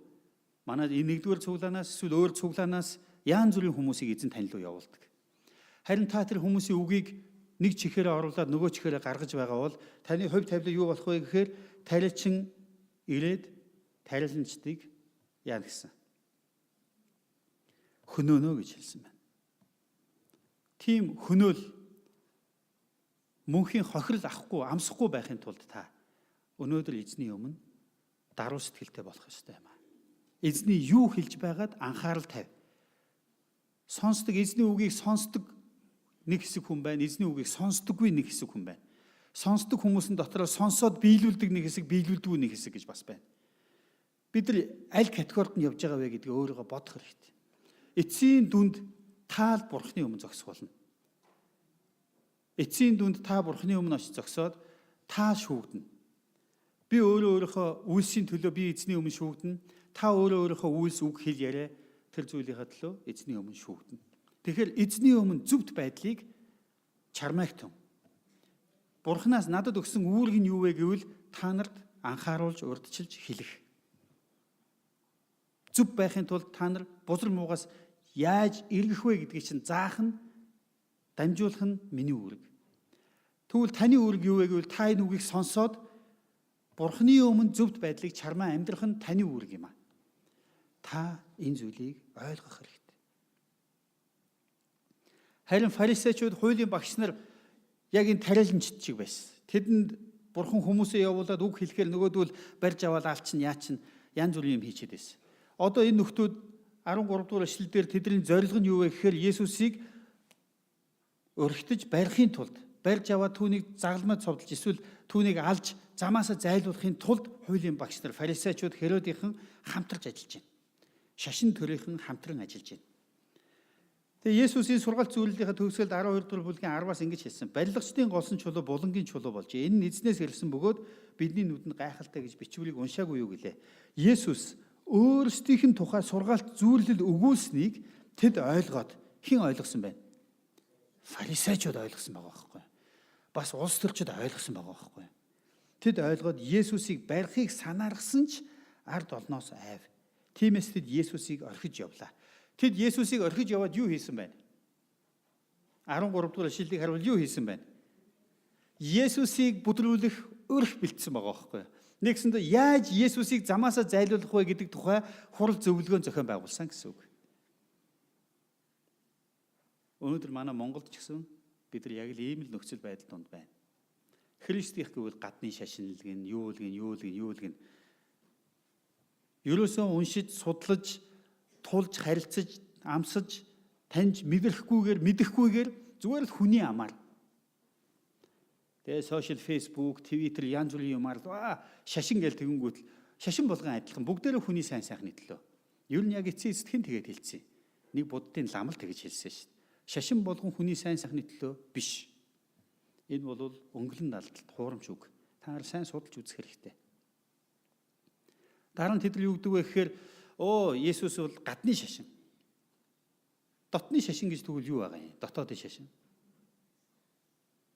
манай энэ нэгдүгээр цуглаанаас эсвэл өөр цуглаанаас янз бүрийн хүмүүсийг эзэн тань руу явуулдаг. Харин та тэр хүмүүсийн үгийг нэг чихээрээ оруулаад нөгөө чихээрээ гаргаж байгаа бол таны хувь тавилаа юу болох вэ гэхээр тариалчин ирээд тариаланчдыг яа гэсэн хөнөөнө гэж хэлсэн байна. Тийм хөнөөл мөнхийн хохирол авахгүй, амсахгүй байхын тулд та өнөөдөр эзний өмнө даруй сэтгэлтэй болох ёстой юм аа. Эзний юу хэлж байгаад анхаарал тавь. Сонсдог эзний үгийг сонсдог нэг хэсэг хүн байна, эзний үгийг сонсдоггүй нэг хэсэг хүн байна. Сонсдог хүмүүсийн дотроо сонсоод биелүүлдэг нэг хэсэг, биелүүлдэггүй нэг хэсэг гэж бас байна. Бид нар аль категорид нь явж байгаа вэ гэдгийг өөрийгөө бодох хэрэгтэй. Эцсийн дүнд таал бурхны өмнө зогсгуулна. Эцсийн дүнд та бурхны өмнө очиж зогсоод таа шүүгдэнэ. Би өөрийнхөө үйлсийн төлөө би эзний өмнө шүүгдэнэ. Та өөрийнхөө үйлс үг хэл яриа тэр зүйлийнхаа төлөө эзний өмнө шүүгдэнэ. Тэгэхээр эзний өмнө зөвхт байдлыг чармаагтун. Бурханаас надад өгсөн үүрэг нь юу вэ гэвэл та нарт анхааруулж урдчилж хэлэх. Зөв байхын тулд та нар бузар муугаас яаж эргэх вэ гэдгийг чинь заах нь дамжуулах нь миний үүрэг. Тэгвэл таны үүрэг юу вэ гэвэл та энэ үгийг сонсоод Бурхны өмнө зөвхт байдлыг чармаа амьдрах нь таны үүрэг юм аа. Та энэ зүйлийг ойлгох хэрэгтэй. Харин фарисеучуд, хуулийн багш нар яг энэ тариаланчд шиг байсан. Тэдэнд бурхан хүмүүсээ явуулаад үг хэлэхээр нөгөөдөл барьж аваад алчин яачин янз бүрийн юм хийчихэд байсан. Одоо энэ нөхдүүд 13 дугаар эшлэлдэр тэдний зорилго нь юу вэ гэхээр Есүсийг өргөтөж барихын тулд барьж аваад түүнийг загалмайд цовдлж эсвэл түүнийг алж замаасаа зайлуулахын тулд хуулийн багш нар, фарисеучуд, Херодийнхан хамтарч ажиллаж байна. Шашин төрийнхэн хамтран ажиллаж байна. Тэгээ Есүсийн сургаалт зөвлөлийнхаа төгсгөлд 12 дугаар бүлгийн 10-аас ингэж хэлсэн. Барилгачдын голсон чулуу булангийн чулуу болж энэ нь эзнээс ирсэн бөгөөд бидний нүдэнд гайхалтай гэж бичвэрийг уншаагүй юу гэлээ. Есүс өөрсдийнх нь тухай сургаалт зөвлөл өгүүлсэнийг тэд ойлгоод хэн ойлгосон бэ? Фарисеучуд ойлгосон байгаа байхгүй. Бас улс төрчид ойлгосон байгаа байхгүй. Тэд ойлгоод Есүсийг барихыг санааргасан ч ард олноос айв. Тиймээс тэд Есүсийг орхиж явлаа. Тэд Есүсийг орхиж яваад юу хийсэн байна? 13 дугаар ишлэлийг харуул юу хийсэн байна? Есүсийг бүдрүүлэх өрх бэлдсэн байгаа байхгүй. Нэгсэндээ яаж Есүсийг замаасаа зайлуулах вэ гэдэг тухай хурал зөвлөгөөн зохион байгуулсан гэсэн үг. Өнөөдөр манай Монголд ч гэсэн бид нар яг л ийм л нөхцөл байдал донд байна. Христийнх гэвэл гадны шашинлэг нь юу л гин. Ерөөсөө уншиж, судлаж, тулж, харилцаж, амсаж, таньж мэдэхгүйгээр зүгээр л хүний амаар. Тэгээ сошиал, фейсбુક, твиттер янз бүрийн юмар шашин гэл тэгэнгүүт шашин болгон адилхан бүгдээрээ хүний сайн сайхны төлөө. Ер нь яг эцсийн эцэдхэн тэгээд хэлсэн. Нэг буддын лам л тэгж хэлсэн шүү дээ. Шашин болгон хүний сайн сайхны төлөө биш. Энэ бол өнгөлн далдалт хуурамч үг. Та нар сайн судалж үзэх хэрэгтэй. Дараа нь тэд нар юу гэдэг вэ гэхээр Есүс бол гадны шашин. Дотны шашин гэж тэгвэл юу байгаа юм? Дотоодын шашин.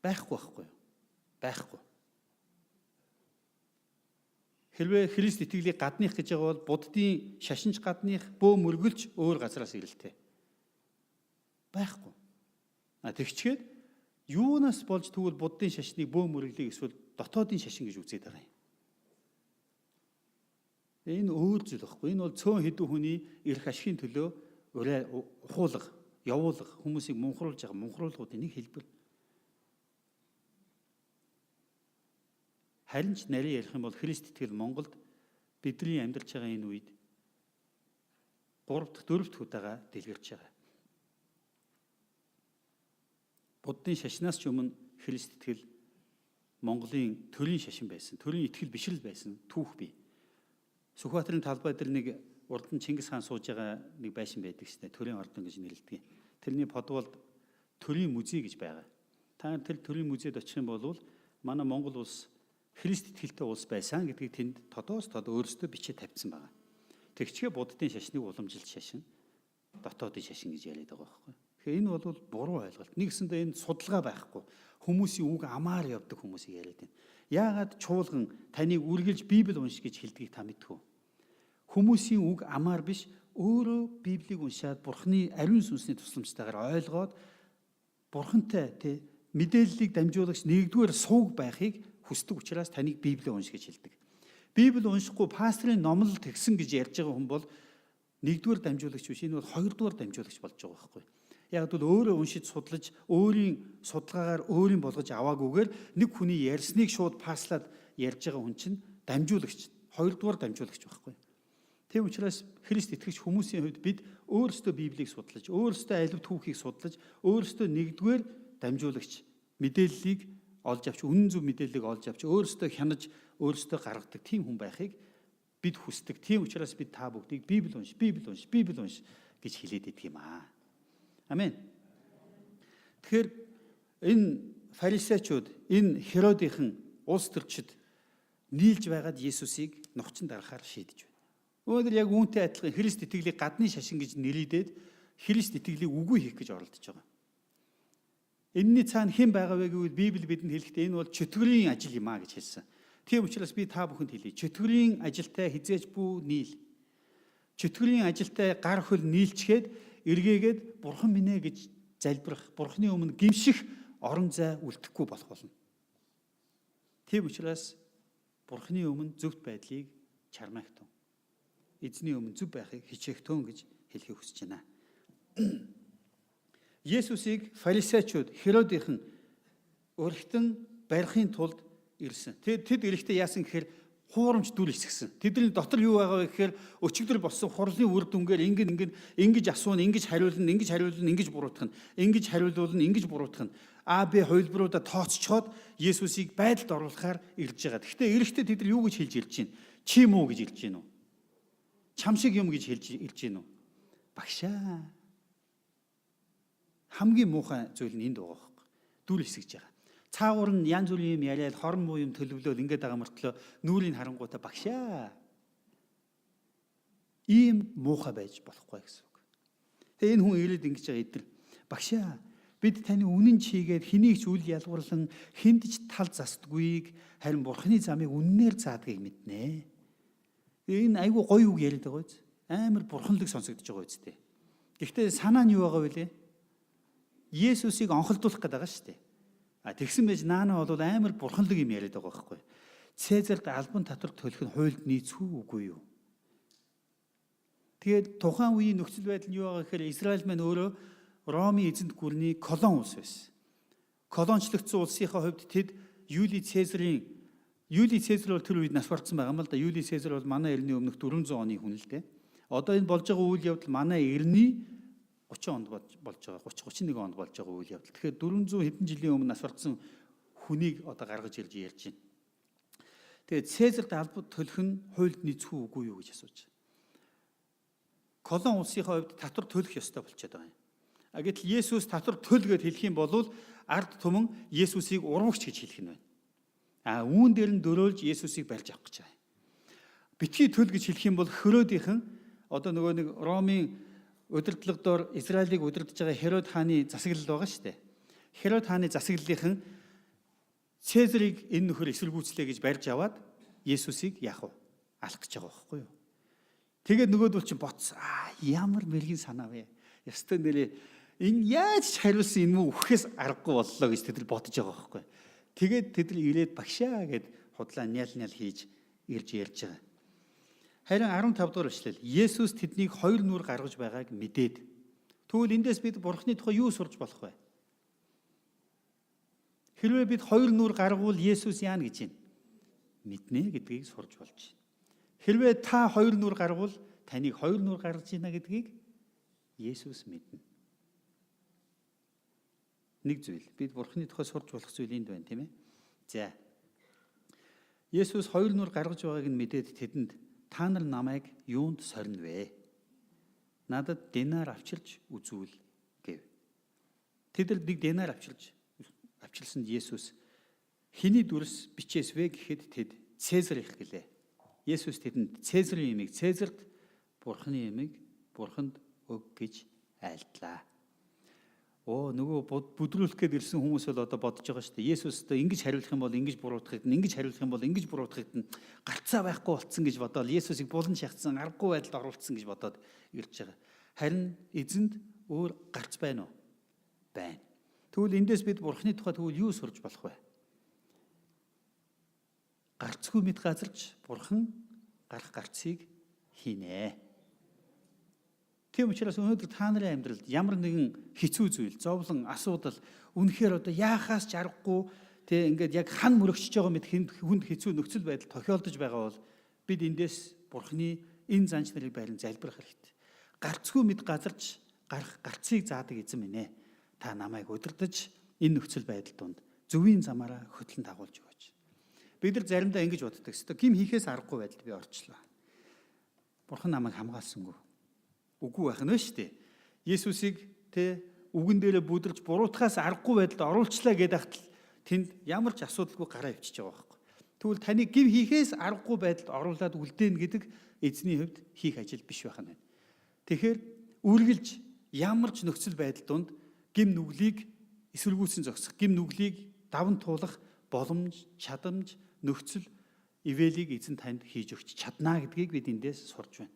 Байхгүй юу? Байхгүй. Хэрвээ Христ итгэлийг гадных гэж байгаа бол буддын шашинч гадных бөө мөргөлж өөр газараас ирэлтэй. Байхгүй. Тэгчгээд юунаас болж тэгвэл буддын шашныг бөө мөрөглийг эсвэл дотоодын шашин гэж үзээд байгаа юм. Энэ өөр зүйл байхгүй. Энэ бол цөөн хэдэн хүний эрх ашигын төлөө ухуулга, явуулга, хүмүүсийг мунхруулж байгаа мунхруулгуудын нэг хэлбэр. Харин ч нарийн ярих юм бол Христ итгэл Монголд бидний амьдарч байгаа энэ үед 3 дахь 4 дахь удаага дэлгэрч байгаа. Буддын шашнаас ч өмнө Христ итгэл Монголын төрийн шашин байсан. Төрийн итгэл биш л байсан. Түүх бий. Сүхбаатарын талбай дээр нэг урд нь Чингис хаан сууж байгаа нэг байшин байдаг шнэ. Төрийн ордон гэж нэрлэдэг. Тэрний подволд төрийн музей гэж байгаа. Та тэр төрийн музейд очих юм бол манай Монгол улс Христ итгэлтэй улс байсан гэдгийг тэнд тодоос тод өөрсдөө бичиж тавьсан байгаа. Тэгчгээ буддын шашныг уламжилж шашин, дотоодын шашин гэж яриад байгаа байхгүй. Тэгэхээр энэ бол буруу ойлголт. Нэгсэндээ энэ судалгаа байхгүй. Хүмүүсийн үг амаар явдаг хүмүүсийг яриад байна. Яагаад чуулган таныг үргэлж Библи унш гэж хэлдгийг та мэдэх үү? Хүмүүсийн үг амаар биш, өөрөө Библийг уншаад Бурхны ариун сүнсний тусламжтайгаар ойлгоод Бурхантай мэдээллийг дамжуулагч нэгдүгээр сууг байхыг хүсдэг учраас таныг Библийг унш гэж хэлдэг. Библи уншихгүй пасторын номлол тэгсэн гэж ярьж байгаа хүн бол нэгдүгээр дамжуулагч биш, энэ бол хоёрдугаар дамжуулагч болж байгаа байхгүй. Яг бол өөрөө уншиж судлаж, өөрийн судалгаагаар өөрийн болгож аваагүйгээр нэг хүний ярьсныг шууд паслаад ярьж байгаа хүн чинь дамжуулагч, хоёрдугаар дамжуулагч байхгүй. Тийм учраас Христ итгэгч хүмүүсийн хувьд бид өөрсдөө Библийг судлаж, өөрсдөө алив түүхийг судлаж, өөрсдөө нэгдүгээр дамжуулагч мэдээллийг олж авч, үнэн зөв мэдээллийг олж авч, өөрсдөө хянаж, өөрсдөө гаргадаг тийм хүн байхыг бид хүсдэг. Тийм учраас бид та бүгдийг Библи унш гэж хэлээд идэг юм аа. Амен. Тэгэхээр энэ фарисеучуд, энэ Херодийнхан улс төрчид нийлж байгаад Есүсийг нухчин дарахаар шийдэж байна. Өнөөдөр яг үүнтэй адилхан Христ итгэлийг гадны шашин гэж нэрийдээд Христ итгэлийг үгүй хийх гэж оролдож байгаа. Энэний цаана хэн байгаа вэ гэвэл Библи бидэнд хэлэхдээ энэ бол чөтгөрийн ажил юм а гэж хэлсэн. Тийм учраас би та бүхэнд хэлье. Чөтгөрийн ажилтай хизээж бүү нийл. Чөтгөрийн ажилтай гар хөл нийлчгээд эргээгээд бурхан минь ээ гэж залбирах, бурханы өмнө гимших орон зай үлдэхгүй болох болно. Тийм учраас бурханы өмнө зөвхт байдлыг чармаагтун. Эзний өмнө зөв байхыг хичээгтэн гэж хэлхийг хүсэж байна. Есүсийг фарисеучуд, Херодийнхан өрхтөн барихын тулд ирсэн. Тэд ирэхдээ яасан гэхээр хуурамч дүр эсгсэн. Тэдний дотор юу байгаа вэ гэхээр өчигдөр болсон хурлын үр дүнгээр ингэж асуuna, ингэж буруутгах нь, ингэж хариулуулна, ингэж буруутгах нь. А, Б хувилбаруудаа тооцчоод Есүсийг байдалд оруулахаар ирж байгаа. Гэхдээ ирэхдээ тэд юу гэж хэлж ирж байна? Чи муу гэж ирж байна уу? Чам шиг юм гэж хэлж ирж байна уу? Багшаа. Хамгийн муухай зүйл нь энд байгаа байхгүй. Дүр эсгэж байгаа. Цаагуур нь янз бүрийн юм яриад хорон муу юм төлөвлөөл ингээд байгаа мөртлөө нүрийн харангуйта багшаа. Ийм муухай байж болохгүй гэсэн үг. Тэгээ энэ хүн ирээд ингэж байгаа эдэр. Багшаа, бид таны үнэн чийгээд хэнийг ч үл ялгуурлан хүнд ч тал застдаггүйг харин бурхны замыг үннээр заадгийг мэднэ. Энэ айгүй гоё үг яриад байгаа биз? Амар бурханлаг сонсогдож байгаа үстэй. Гэхдээ санаа нь юу байгаа вэ? Есүсийг онхолдуулах гэдэг байгаа шүү дээ. Тэгсэн байж наана бол амар бурханлаг юм яриад байгаа байхгүй. Цэзарт албан татвар төлөх нь хуульд нийцүү үгүй юу? Тэгээд тухайн үеийн нөхцөл байдал нь юу байгаа гэхээр Израиль маань өөрөө Ромын эзэнт гүрний колон улс байсан. Колончлогдсон улсынхаа хувьд тэд Юли Цезар бол тэр үед нас барсан байгаа юм л да. Юли Цезар бол манай эртний өмнөх 400 оны хүн л дээ. Одоо энэ болж байгаа үйл явдал манай эртний 30 онд болж байгаа, 30-31 онд болж байгаа үйл явдал. Тэгэхээр 400 хэдэн жилийн өмнө нас барсан хүнийг одоо гаргаж ирж ярьж байна. Тэгээд Цезарт албад төлөх нь хуульд нийцүү үгүй юу гэж асууж байна. Колон улсынхаа хувьд татвар төлөх ёстой болчиход байгаа юм. Гэтэл Есүс татвар төль гэж хэлэх юм бол ард түмэн Есүсийг урвагч гэж хэлэх нь байна. Үүн дээр нь дөрөөлж Есүсийг барьж авах гэж байгаа. Битгий төль гэж хэлэх юм бол Херодийнхан одоо нөгөө нэг Ромын удирдлагадор Израилийг удирдах байгаа Херод хааны засаглал байгаа шүү дээ. Херод хааны засаглалынхан Цезарыг энэ нөхөр эсвэлгүүцлээ гэж барьж аваад Есүсийг яах вэ? Алах гэж байгаа байхгүй юу? Тэгээд нөгөөдөл чинь боцсон. Ямар мэргийн санаа вэ? Ястай нэрээ энэ яаж хариулсан энэ мүү үхэхээс аргагүй боллоо гэж тэд бодож байгаа байхгүй. Тэгээд тэд ирээд багшаа гэд худлаа нял хийж ирж ярьж байгаа. Харин 15 дугаар эшлэл Есүс тэднийг хоёр нүур гаргаж байгааг мэдээд тэгвэл эндээс бид Бурхны тухай юу сурч болох вэ? Хэрвээ бид хоёр нүур гаргавал Есүс яана гэж байна? Мэднэ гэдгийг сурж болж байна. Хэрвээ та хоёр нүур гаргавал таныг хоёр нүур гаргаж байна гэдгийг Есүс мэднэ. Нэг зүйл бид Бурхны тухай сурч болох зүйл энд байна, тийм ээ? За. Есүс хоёр нүур гаргаж байгааг нь мэдээд тэдэнд та нар намайг юунд сорно вэ? Надад динар авчирч үзүүл гэв. Тэд нэг динар авчирсанд Есүс Хиний дүрс бичээс вэ гэхэд тэд Цэзар их гэлээ. Есүс тэдэнд Цэзарын ямиг Цэзарт, Бурханы ямиг Бурханд өг гэж айлтлаа. Нөгөө бүдрүүлэх гээд ирсэн хүмүүс бол одоо бодож байгаа шүү дээ. Есүстэй ингэж хариулах юм бол ингэж буруутгах гэдэг, ингэж хариулах юм бол ингэж буруутгах гэдэг нь гарцаа байхгүй болцсон гэж бодоод Есүсийг булан шахацсан, аргагүй байдалд оруулсан гэж бодоод ирж байгаа. Харин эзэнд өөр гарц байна уу? Байна. Тэгвэл эндээс бид Бурханы тухай тэгвэл юу сурж болох вэ? Гарцгүй мэд газарч Бурхан гарах гарцыг хийнэ. Тийм учраас өнөөдөр та нарын амьдралд ямар нэгэн хэцүү зүйл, зовлон, асуудал үнэхээр одоо яахаас ч аргагүй тэг ингээд яг хан мөрөгчж байгаа мэт хүнд хэцүү нөхцөл байдал тохиолдож байгаа бол бид эндээс Бурханы энэ занч нарыг байран залбирах хэрэгтэй. Гарцгүй мэд газарч гарах гарцыг заадаг эзэн минь ээ. Та намайг удирдах энэ нөхцөл байдал донд зөвийн замаараа хөтлөн дагуулж өгөөч. Бид нар заримдаа ингэж боддог өстой гим хийхээс аргагүй байдалд би орчлоо. Бурхан намайг хамгаалсангүй. Үгүй байх нь шүү дээ. Есүсийг үгэн дээрээ бүдэрч буруутахаас аргагүй байдалд оруулчлаа гэдэг ахтал тэнд ямар ч асуудалгүй гараа өвчиж байгаа байхгүй. Тэгвэл таны гим хийхээс аргагүй байдалд оруулаад үлдээн гэдэг эзний хувьд хийх ажил биш байх нь байна. Тэгэхээр үргэлж ямар ч нөхцөл байдал донд гим нүглийг эсвэргүүцэн зогсох, гим нүглийг даван туулах боломж, чадамж, нөхцөл ивэлийг эзэн танд хийж өгч чадна гэдгийг бид эндээс сурж байна.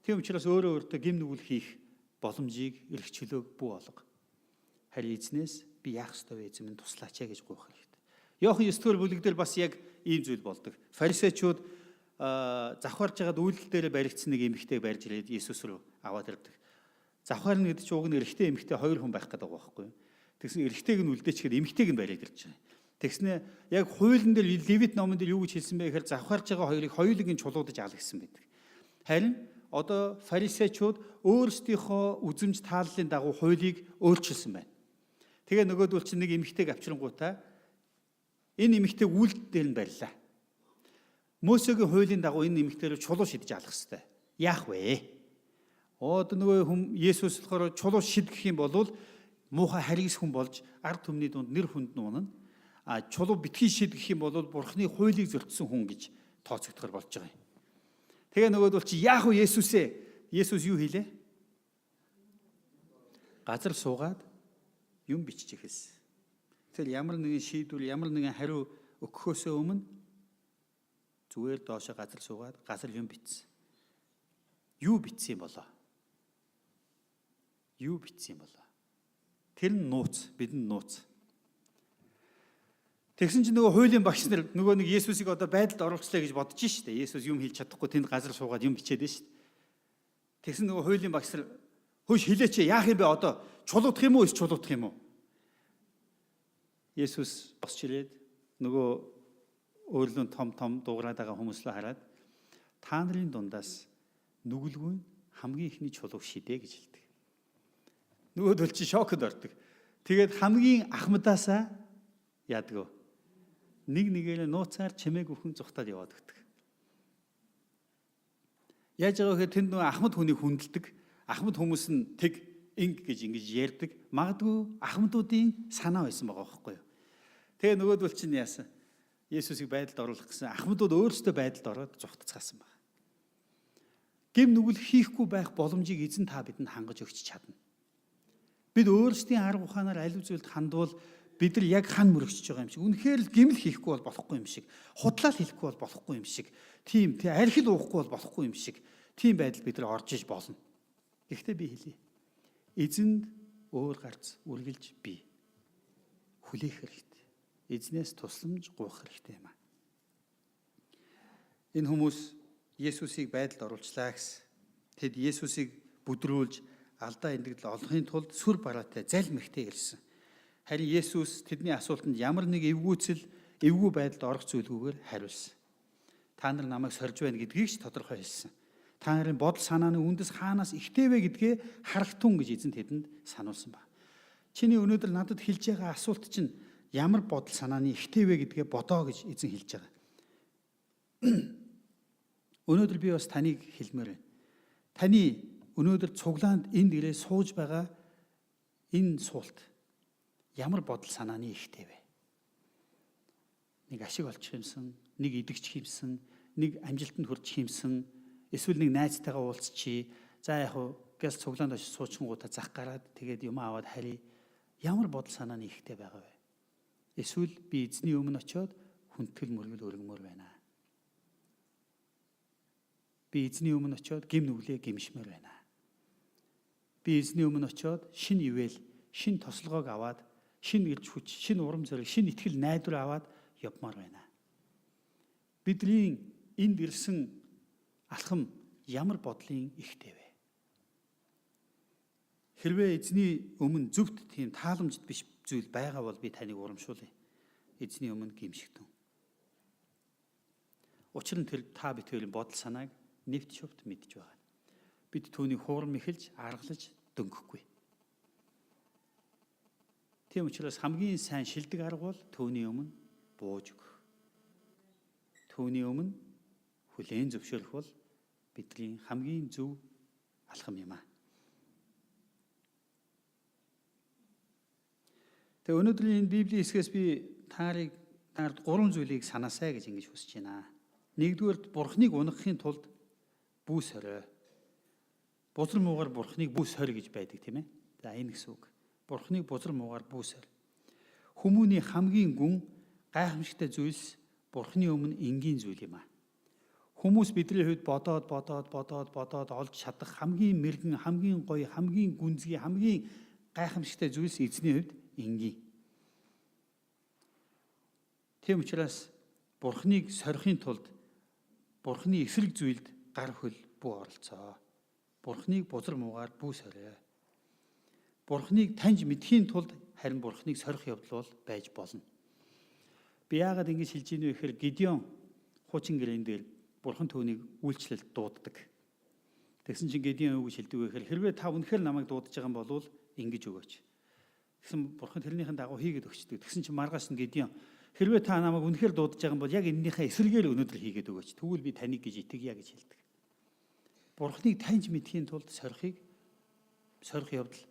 Тийм учраас өөрөө өөртөө гим нүгэл хийх боломжийг эрх чөлөөг бүү олго. Харин эзнээс би яах ёстой вэ эзэн минь туслаач гэж гуйх хэрэгтэй. Иохан 9-р бүлэгдэр бас яг ийм зүйл болдог. Фарисеучуд завхаарж байгаад үйлдэл дээр баригдсан нэг эмэгтэйг барьж ирээд Есүс рүү аваад ирдэг. Завхаарна гэдэг чинь уг нь эрэгтэй эмэгтэй хоёр хүн байх гэдэг байгаа байхгүй юу? Тэгсэн эрэгтэйг нь үлдээч гэхэд эмэгтэйг нь бариад ирж байгаа. Тэгснэ яг хуулийн дээр Левит номон дээр юу гэж хэлсэн бэ гэхээр завхаарж байгаа хоёрыг хоёулыг нь чулуудаж аал гэсэн байдаг. Харин одоо фарисеучуд өөрсдийнхөө үзэмж тааллын дагуу хуулийг өөрчилсөн байна. Тэгээ нөгөөдөл чинь нэг эмэгтэйг авчирангуудаа энэ эмэгтэйг үйлдэл дээр нь барьлаа. Мөсегийн хуулийн дагуу энэ эмэгтэйрээ чулуу шидэж алах хэрэгтэй. Яах вэ? Одоо нөгөө хүн Есүс болохоор чулуу шидэх юм бол муухай харгис хүн болж ард түмний дунд нэр хүнд нуунна. Чулуу битгий шидэх юм бол Бурхны хуулийг зөрчсөн хүн гэж тооцогдохоор болж байгаа юм. Тэгээ нөгөөдөл чи яах вэ Есүсээ? Есүс юу хийлээ? Газар суугаад юм бичиж эхэлсэн. Тэгэхээр ямар нэгэн шийдвэр, ямар нэгэн хариу өгөхөөсөө өмнө зүгээр доошоо газар суугаад газар юм бичсэн. Юу бичсэн юм болоо? Юу бичсэн юм болоо? Тэр нь нууц, бидэнд нууц. Тэгсэн чинь нөгөө хуулийн багш нар нөгөө нэг Есүсийг одоо байдалд оруулчлаа гэж бодож штэ. Есүс юм хийж чадахгүй тэнд газар суугаад юм бичээд штэ. Тэгсэн нөгөө хуулийн багш нар хөөш хэлээч яах юм бэ одоо? Чулуудах юм уу? Чулуудах юм уу? Есүс босч ирээд нөгөө өөрлөн том дуугараад байгаа хүмүүслөө хараад та нарын дундаас нүгэлгүй хамгийн ихний чулууг шидэ гэж хэлдэг. Нөгөөдөл чи шокод ордог. Тэгээд хамгийн ахмадаасаа яадаг вэ? Нэг нэгээр нууцаар чимээг өхөн зүхтаад яваад өгдөг. Яаж байгаа гэхээр тэнд нөгөө ахмад хүнийг хүндэлдэг. Ахмад хүмүүс нь тэг инг гэж ингэж ярьдаг. Магадгүй ахмадуудын санаа байсан байгаа байхгүй юу? Тэгээ нөгөөдөл чинь яасан? Есүсийг байдалд оруулах гэсэн ахмадууд өөрсдөө байдалд ороод зүхтацгаасан байна. Гим нүгэл хийхгүй байх боломжийг эзэн та бидэнд хангаж өгч чадна. Бид өөрсдийн арга ухаанаар аль зүйлд хандвал бид нар яг хан мөрөгчж байгаа юм шиг. Үнэхээр л гимэл хийхгүй бол болохгүй юм шиг. Худлаал хийхгүй бол болохгүй юм шиг. Тийм архил уухгүй бол болохгүй юм шиг. Тийм байдал бид нар орж иж болно. Гэхдээ би хэлье. Эзэнд өөр гарц үргэлж бий. Хүлээх хэрэгтэй. Эзнээс тусламж гуйх хэрэгтэй юм аа. Энэ хүмүүс Есүсийг байдалд оруулчлаа гэсэн. Тэд Есүсийг бүдрүүлж алдаа эндэгдэл олохын тулд сүр бараатай залмигтэй ирсэн. Харин Есүс тэдний асуултанд ямар нэг эвгүй байдалд орох зүйлгүйгээр хариулсан. Та нар намайг сорж байна гэдгийг ч тодорхой хэлсэн. Та нарын бодол санааны үндэс хаанаас ихтэй вэ гэдгээ харах тун гэж эзэн тэдэнд сануулсан ба. Чиний өнөөдөр надад хэлж байгаа асуулт чинь ямар бодол санааны ихтэй вэ гэдгээ бодоо гэж эзэн хэлж байгаа. Өнөөдөр би бас таныг хэлмээр байна. Таны өнөөдөр цуглаанд энд ирээ сууж байгаа энэ суулт ямар бодол санааны ихтэй вэ? нэг ашиг олчих юмсан, нэг идэгчих юмсан, нэг амжилтанд хүрчих юмсан, эсвэл нэг найзтайгаа уулзчихъя. За яг хуу газ цуглаанд очиж суучингуудаа зах гараад тэгээд юм аваад харья. Ямар бодол санааны ихтэй байгаа вэ? Эсвэл би эзний өмнө очиод хүндэтгэл мөргөл өргөмөр байна. Би эзний өмнө очиод гим нүглээ гимшмээр байна. Би эзний өмнө очиод шин ивэл, шин тослогоог аваад, шин ирж хүч, шин урам зориг, шин итгэл найдвар аваад явмаар байна. Бидний энд ирсэн алхам ямар бодлын ихтэй вэ? Хэрвээ эзний өмнө зөвхт тийм тааламжт биш зүйл байгаа бол би таныг урамшуулъя. Эзний өмнө гимшигтэн. Учир нь та битгэлийн бодол санааг нэвт шувт мэдж байгаа. Бид түүнийг хуурам эхэлж, аргалж дөнгөхгүй. Тийм учраас хамгийн сайн шилдэг арга бол түүний өмнө бууж өгөх. Түүний өмнө хүлээн зөвшөөрөх бол бидний хамгийн зөв алхам юм аа. Тэгээ өнөөдрийн энэ Библийн хэсгээс би таард 3 зүйлийг санаасай гэж ингэж хүсэж байна. Нэгдүгээр Бурхныг унахын тулд бүү сорой. Бузар муугаар Бурхныг бүү сорь гэж байдаг тийм ээ. За энэ гэсэн үг. Бурхныг бузар муугаар бүү сорь. Хүмүүний хамгийн гүн гайхамшигтай зүйлс Бурхны өмнө энгийн зүйл юм аа. Хүмүүс бидний хувьд бодоод олж чадах хамгийн мэргэн, хамгийн гоё, хамгийн гүнзгий, хамгийн гайхамшигтай зүйлс эзний хувьд энгийн. Тийм учраас Бурхныг сорихын тулд Бурхны эсрэг зүйлд гар хөл бүү оролцоо. Бурхныг бузар муугаар бүү сорой. Бурхныг таньж мэдхийн тулд харин Бурхныг сорих явдал бол байж болно. Би яагаад ингэж хэлж ийнэ вэ гэхээр Гидеон хуучин гэрэн дээр Бурхан түүнийг үйлчлэлд дууддаг. Тэгсэн чинь Гидеон юу гэж хэлдэг вэ гэхээр хэрвээ та үнэхээр намайг дуудаж байгаа юм бол ингэж өгөөч. Тэгсэн Бурхан тэрнийхэн дагуу хийгээд өгчдөг. Тэгсэн чинь маргааш нь Гидеон хэрвээ та намайг үнэхээр дуудаж байгаа юм бол яг энэнийхээ эсрэгээр өнөөдөр хийгээд өгөөч. Тэгвэл би таныг гэж итгэе гэж хэлдэг. Бурхныг таньж мэдхийн тулд сорих явдал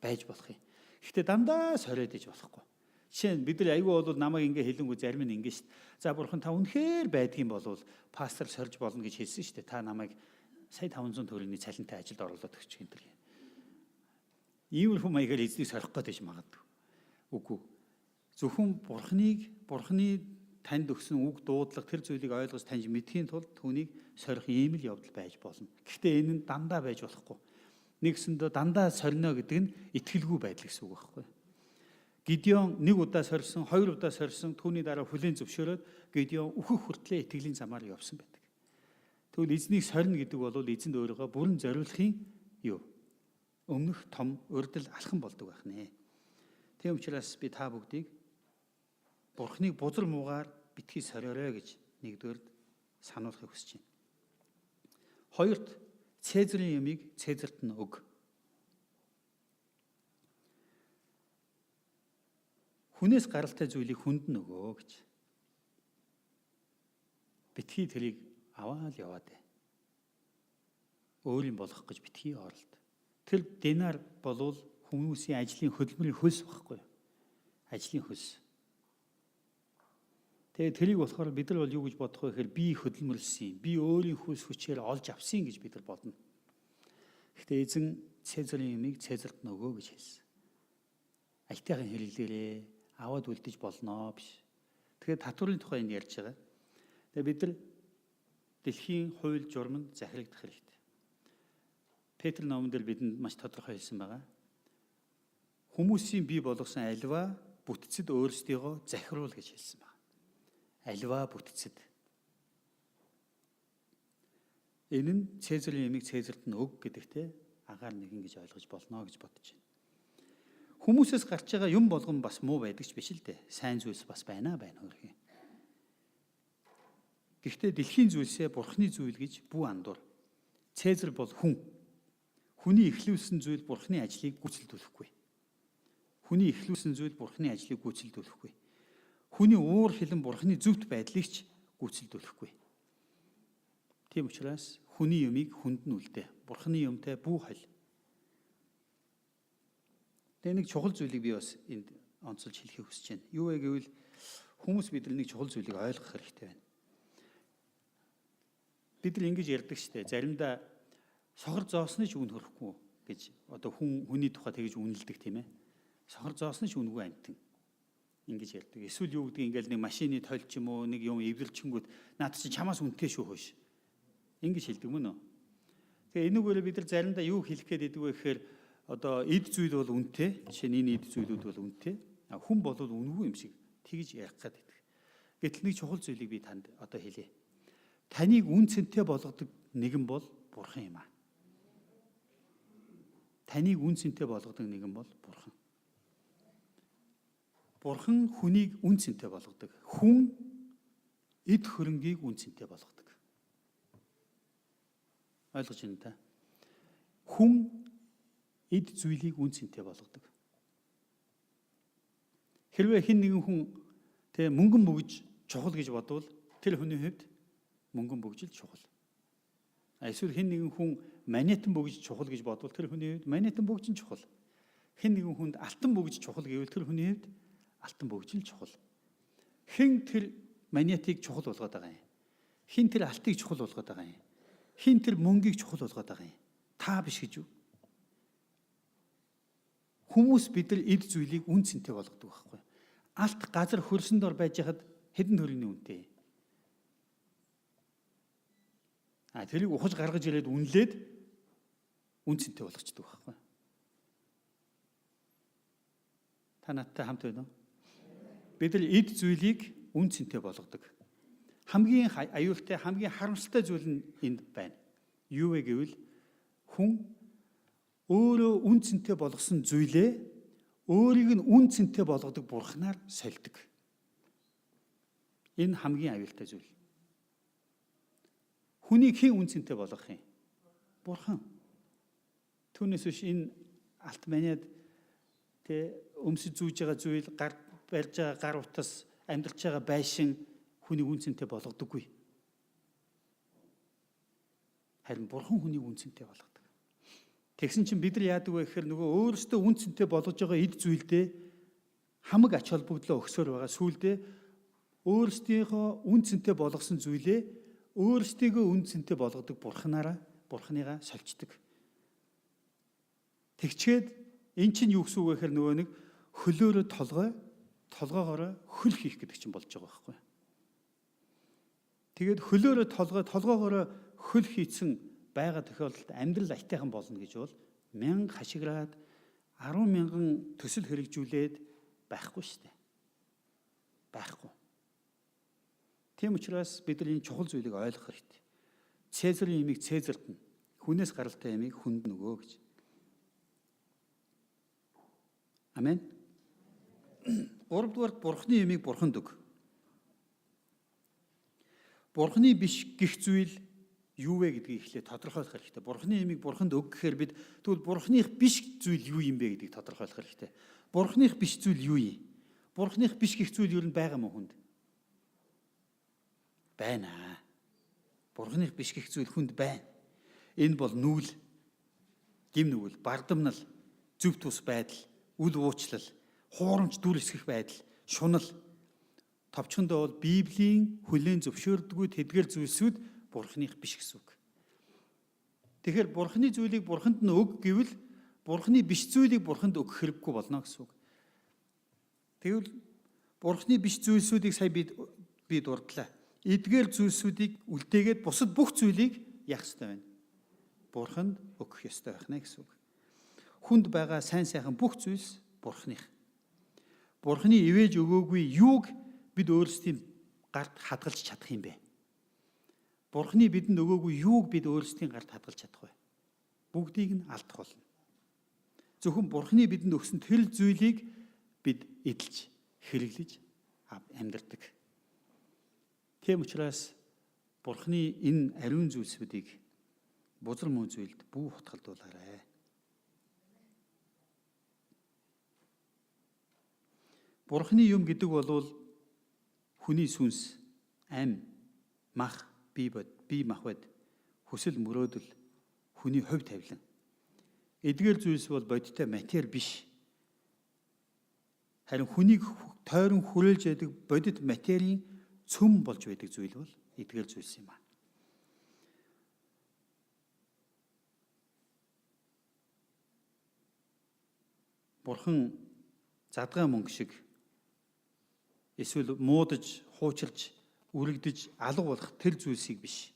байж болох юм. Гэхдээ дандаа сориод иж болохгүй. Жишээ нь бид нар аягүй бол намайг ингэ хэлэнгүү зарим нь ингэ шүү дээ. За Бурхан та үнэхээр байдгийн бол пастор сорж болно гэж хэлсэн шүү дээ. Та намайг сая 500 төгрөгийн цалинтай ажилд оруулаад өгч гэнтэр. Иймэрхүү маягаар эзнийг сорих гэж магадгүй. Үгүй. Зөвхөн Бурхны танд өгсөн үг дуудлага тэр зүйлийг ойлгож таньж мэдхийн тулд түүнийг сорих ийм л явдал байж болно. Гэхдээ энэ нь дандаа байж болохгүй. Нэгсэндээ дандаа сорно гэдэг нь итгэлгүй байдал гэсэн үг байхгүй. Гидеон нэг удаа сорьсон, 2 удаа сорьсон, түүний дараа хүлээн зөвшөөрөөд Гидеон өөхөх хүртлээр итгэлийн замаар явсан байдаг. Тэгвэл эзнийг сорно гэдэг бол эзэнд өөрийгөө бүрэн зориулахын өмнөх том урдл алхам болдог байх нэ. Тийм учраас би та бүгдийг Бурхныг бузар муугаар битгий сориорой гэж нэгдүгээр сануулахыг хүсэж байна. Хоёрт Цэзарын юмыг Цэзарт нь өг. Хүнээс гаралтай зүйлийг хүнд нь өгөө гэж. Битгий тэрийг аваад яваад бай. Өөрийн болох гэж битгий оролт. Тэр динар болвол хүмүүсийн ажлын хөдөлмөрийн хөлс багхгүй юу? Ажлын хөлс. Тэгээ тэрийг болохоор бид нар бол юу гэж бодох вэ гэхээр би хөдөлмөрлсөн, би өөрийн хүс хүчээр олж авсан гэж бид нар бодно. Гэхдээ эзэн Цэзарын юмыг Цэзарт нөгөө гэж хэлсэн. Аятайхан хэрэглээрээ аваад үлдэж болноо биш. Тэгэхээр татварын тухай энэ ярьж байгаа. Тэгээ бид нар дэлхийн хууль журманд захирагдах хэрэгтэй. Петр номон дээр бидэнд маш тодорхой хэлсэн байгаа. Хүмүүсийн бий болгосон альва бүтцэд өөрсдийгөө захируул гэж хэлсэн байна. Альва бүтцэд. Энэ нь Цэзарын юмыг Цэзарт нь өг гэдэгтэй агаар нэгэн гэж ойлгож болно гэж бодож байна. Хүмүүсээс гарч байгаа юм болгон бас муу байдаг ч биш л дээ. Сайн зүйлс бас байна хөрхий. Гэхдээ дэлхийн зүйлсээ Бурхны зүйл гэж бүү андуур. Цэзар бол хүн. Хүний эхлүүлсэн зүйл Бурхны ажлыг гүйцэлдүүлэхгүй. Хүний эхлүүлсэн зүйл Бурхны ажлыг гүйцэлдүүлэхгүй. Хүний уур хилэн Бурхны зөвхт байдлыг ч гүйцэлдүүлэхгүй. Тийм учраас хүний юмыг хүнд нь үлдээ. Бурхны юмтай бүү хол. Тэгээ нэг чухал зүйлийг би бас энд онцолж хэлхийг хүсэж байна. Юу вэ гэвэл Хүмүүс бидний чухал зүйлийг ойлгох хэрэгтэй байна. Бид нар ингэж ярьдаг штэ. Заримдаа сохор зоосны ч үн хөрөхгүй гэж одоо хүний тухай тэгж үнэлдэг тийм ээ. Сохор зоосны ч үнгүй амтэн. Ингэж ярьдаг. Эсвэл юу гэдэг ингээл нэг машины тойл ч юм уу нэг юм эвлэрчингүүд наад чи чамаас үнэтэй шүү хөөш. Ингэж хэлдэг мөн үү? Тэгээ энэгээр бид нар заримдаа юу хэлэх гээд идэг вэ гэхээр одоо эд зүйл бол үнэтэй. Жишээ нь энэ эд зүйлүүд бол үнэтэй. Хүн бол үнгүй юм шиг тэгж ярих гээд идэг. Гэтэл нэг чухал зүйлийг би танд одоо хэлье. Таныг үн цэнтэй болгодог нэгэн бол Бурхан юм аа. Таныг үн цэнтэй болгодог нэгэн бол Бурхан. Бурхан хүнийг үн цэнтэй болгодог. Хүн эд хөрөнгийг үн цэнтэй болгодог. Ойлгож байна та? Хүн эд зүйлийг үн цэнтэй болгодог. Хэрвээ хэн нэгэн хүн тэ мөнгөн бөгж чухал гэж бодвол тэр хүний хувьд мөнгөн бөгжил чухал. Эсвэл хэн нэгэн хүн манитан бөгж чухал гэж бодвол тэр хүний хувьд манитан бөгжин чухал. Хэн нэгэн хүнд алтан бөгж чухал гэвэл тэр хүний хувьд алтан бөгжил чухал. Хэн тэр манитыг чухал болгоод байгаа юм? Хэн тэр алтыг чухал болгоод байгаа юм? Хэн тэр мөнгийг чухал болгоод байгаа юм? Та биш гэж юу? Хүмүүс бид нар эд зүйлийг үн цэнтэй болгодог байхгүй. Алт газар хөрсөн дор байж хад хэдэн төрлийн үнэтэй. Тэрийг ухаж гаргаж ирээд үнэлээд үн цэнтэй болгочдөг байхгүй. Та надтай хамт байна уу? Бид нар эд зүйлийг үн цэнтэй болгодог. Хамгийн аюултай, хамгийн харамсалтай зүйл нь энд байна. Юу вэ гэвэл хүн өөрөө үн цэнтэй болгосон зүйлээ өөрийг нь үн цэнтэй болгодог Бурханаар сольдог. Энэ хамгийн аюултай зүйл. Хүнийг хэн үн цэнтэй болгох юм? Бурхан. Түүнээс биш энэ алт маниад тэ өмсөж зүүж байгаа зүйл, гар барьж байгаа гар утас, амьдарч байгаа байшин хүнийг үн цэнтэй болгодоггүй. Харин Бурхан хүнийг үн цэнтэй болгодог. Тэгсэн чинь бид нар яадаг вэ гэхээр нөгөө өөрөөсөө үн цэнтэй болгож байгаа эд зүйлдээ хамаг ач холбогдлоо өгсөөр байгаа. Сүүлдээ өөрсдийнхөө үн цэнтэй болгосон зүйлээ өөрсдийгөө үн цэнтэй болгодог Бурханыгаа сольждаг. Тэгчээд эн чинь юу гэсэн үг вэ гэхээр нөгөө нэг хөлөөрөө толгоогоороо хөл хийх гэдэг чинь болж байгаа байхгүй. Тэгээд хөлөөрөө толгоогоороо хөл хийцэн байгаа тохиолдолд амьдрал айтайхан болно гэж бол 1000 хашиграад 10,000 төсөл хэрэгжүүлээд байхгүй шүү дээ. Байхгүй. Тийм учраас бид нар энэ чухал зүйлийг ойлгох хэрэгтэй. Цэзарын ямиг Цэзарт нь, хүнээс гаралтай ямиг хүнд нөгөө гэж. Амен. Гуравдугаар Бурхны ямиг Бурханд өг. Бурхны биш гэх зүйл юу вэ гэдгийг эхлээд тодорхойлох хэрэгтэй. Бурхны ямиг Бурханд өг гэхээр бид тэгвэл Бурхных биш зүйл юу юм бэ гэдгийг тодорхойлох хэрэгтэй. Бурхных биш зүйл юу юм? Бурхных биш гэх зүйл юу нь байгаа мó хүнд? Байна. Бурхных биш гэх зүйл хүнд байна. Энэ бол нүүл, гим нүгэл, бардамнал, зөв тус байдал, үл уучлал, хуурамч дүр эсгэх байдал, шунал. Товчхондоо бол Библийн хүлээн зөвшөөрдөггүй тэдгээр зүйлсүүд Бурхных биш гэсэн үг. Тэгэхээр Бурхны зүйлийг Бурханд нь өг гэвэл Бурхны биш зүйлийг Бурханд өгөх хэрэггүй болно гэсэн үг. Тэгвэл Бурхны биш зүйлсүүдийг сая бид дурдлаа. Эдгээр зүйлсүүдийг үлдээгээд бусад бүх зүйлийг яах ёстой байна? Бурханд өгөх ёстой байх нэ гэсэн үг. Хүнд байгаа сайн сайхан бүх зүйлс Бурхных. Бурхны ивэж өгөөгүй юуг бид өөрсдийн гарт хадгалж чадах юм бэ? Бурхны бидэнд өгөөгүй юуг бид өөрсдийн гарт хадгалж чадах вэ? Бүгдийг нь алдах болно. Зөвхөн Бурхны бидэнд өгсөн тэр зүйлийг бид эдэлж, хэрэглэж амьдардаг. Тийм учраас Бурхны энэ ариун зүйлсүүдийг бузар муу зүйлд бүү хутгалдуулаарай. Бурхны юм гэдэг бол хүний сүнс, ам, мах, бие махбод, хүсэл мөрөөдөл, хүний хувь тавилан. Эдгээр зүйлс бол бодиттой матери биш. Харин хүнийг тойрон хүрээлж яадаг бодит материйн цөм болж байдаг зүйл бол эдгээр зүйлс юм аа. Бурхан задгай мөнгө шиг эсвэл муудаж, хуучилж, үрэгдэж, алга болох тэр зүйлсийг биш.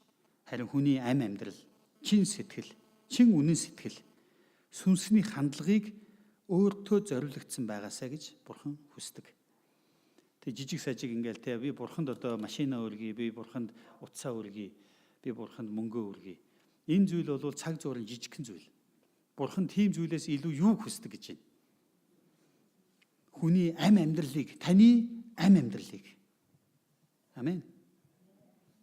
Харин хүний амь амьдрал, чин сэтгэл, чин үнэн сэтгэл, сүнсний хандлагыг өөртөө зориулагдсан байгаасаа гэж Бурхан хүсдэг. Тэг жижиг сажиг ингээл те би Бурханд одоо машина өргөе, би Бурханд утсаа өргөе, би Бурханд мөнгөө өргөе. Энэ зүйл бол цаг зуурын жижигхэн зүйл. Бурхан тийм зүйлээс илүү юу хүсдэг гэж байна? Хүний амь амьдралыг, таны амь амьдралыг. Амен.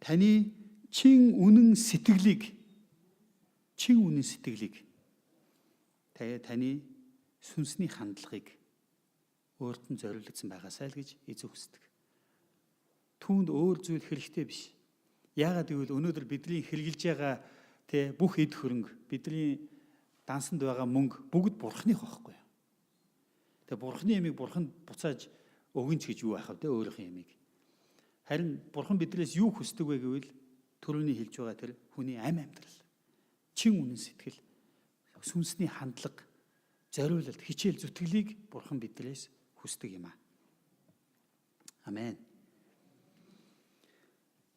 Таны чин үнэн сэтгэлийг таны сүнсний хандлагыг өөрт нь зориулагдсан байгаасай л гэж эзэн хүсдэг. Түүнд өөр зүйл хэрэгтэй биш. Яагаад гэвэл өнөөдөр бидний хэрэгжилж байгаа бүх эд хөрөнгө, бидний дансанд байгаа мөнгө бүгд Бурханых байхгүй юу? Тэгээ Бурханы ямиг Бурханд буцааж өгөнч гэж юу ахав те өөрийнхөө ямиг. Харин Бурхан бидрээс юу хүсдэг вэ гэвэл түрүүний хэлж байгаа тэр хүний амь амьдрал, чин үнэн сэтгэл, сүнсний хандлага, зориулалт, хичээл зүтгэлийг Бурхан бидрээс хүсдэг юм аа. Амен.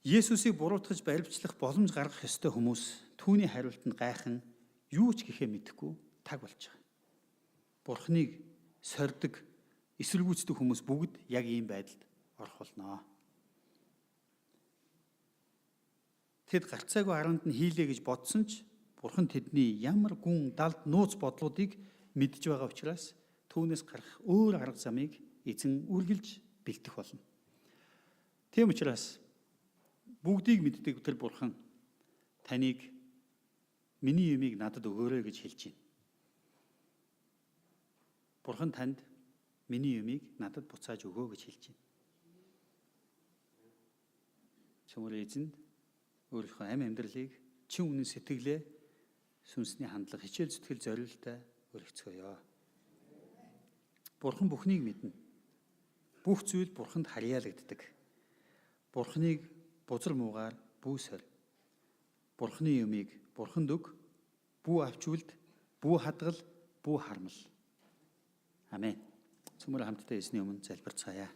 Есүсийг буруутгаж баривчлах боломж гаргах ёстой хүмүүс түүний хариултанд гайхан юу ч гэхээ мэдэхгүй таг болж байгаа. Бурханыг сордог, эсэргүүцдэг хүмүүс бүгд яг ийм байдалд орох болно. Тэд гарцаагүй арганд нь хийлээ гэж бодсон ч Бурхан тэдний ямар гүн далд нууц бодлуудыг мэдж байгаа учраас түүнээс гарах өөр арга замыг эзэн үргэлж бэлдэх болно. Тийм учраас бүгдийг мэддэг тэр Бурхан таныг миний юмыг надад өгөөрэй гэж хэлж байна. Бурхан танд миний юмыг надад буцааж өгөө гэж хэлж байна. Цөмөр эзэнд өөрийнхөө амь амьдралыг чин үнэн сэтгэлээ, сүнсний хандлага, хичээл зүтгэл зориултаа өргөцгөөё. Бурхан бүхнийг мэднэ. Бүх зүйл Бурханд харьяалагддаг. Бурханыг бузар муугаар бүү сорь. Бурханы юмыг Бурханд өг, бүү авч үлд, бүү хадгал, бүү хармал. Амен. Цөмөр хамтдаа эзний өмнө залбирцгаая.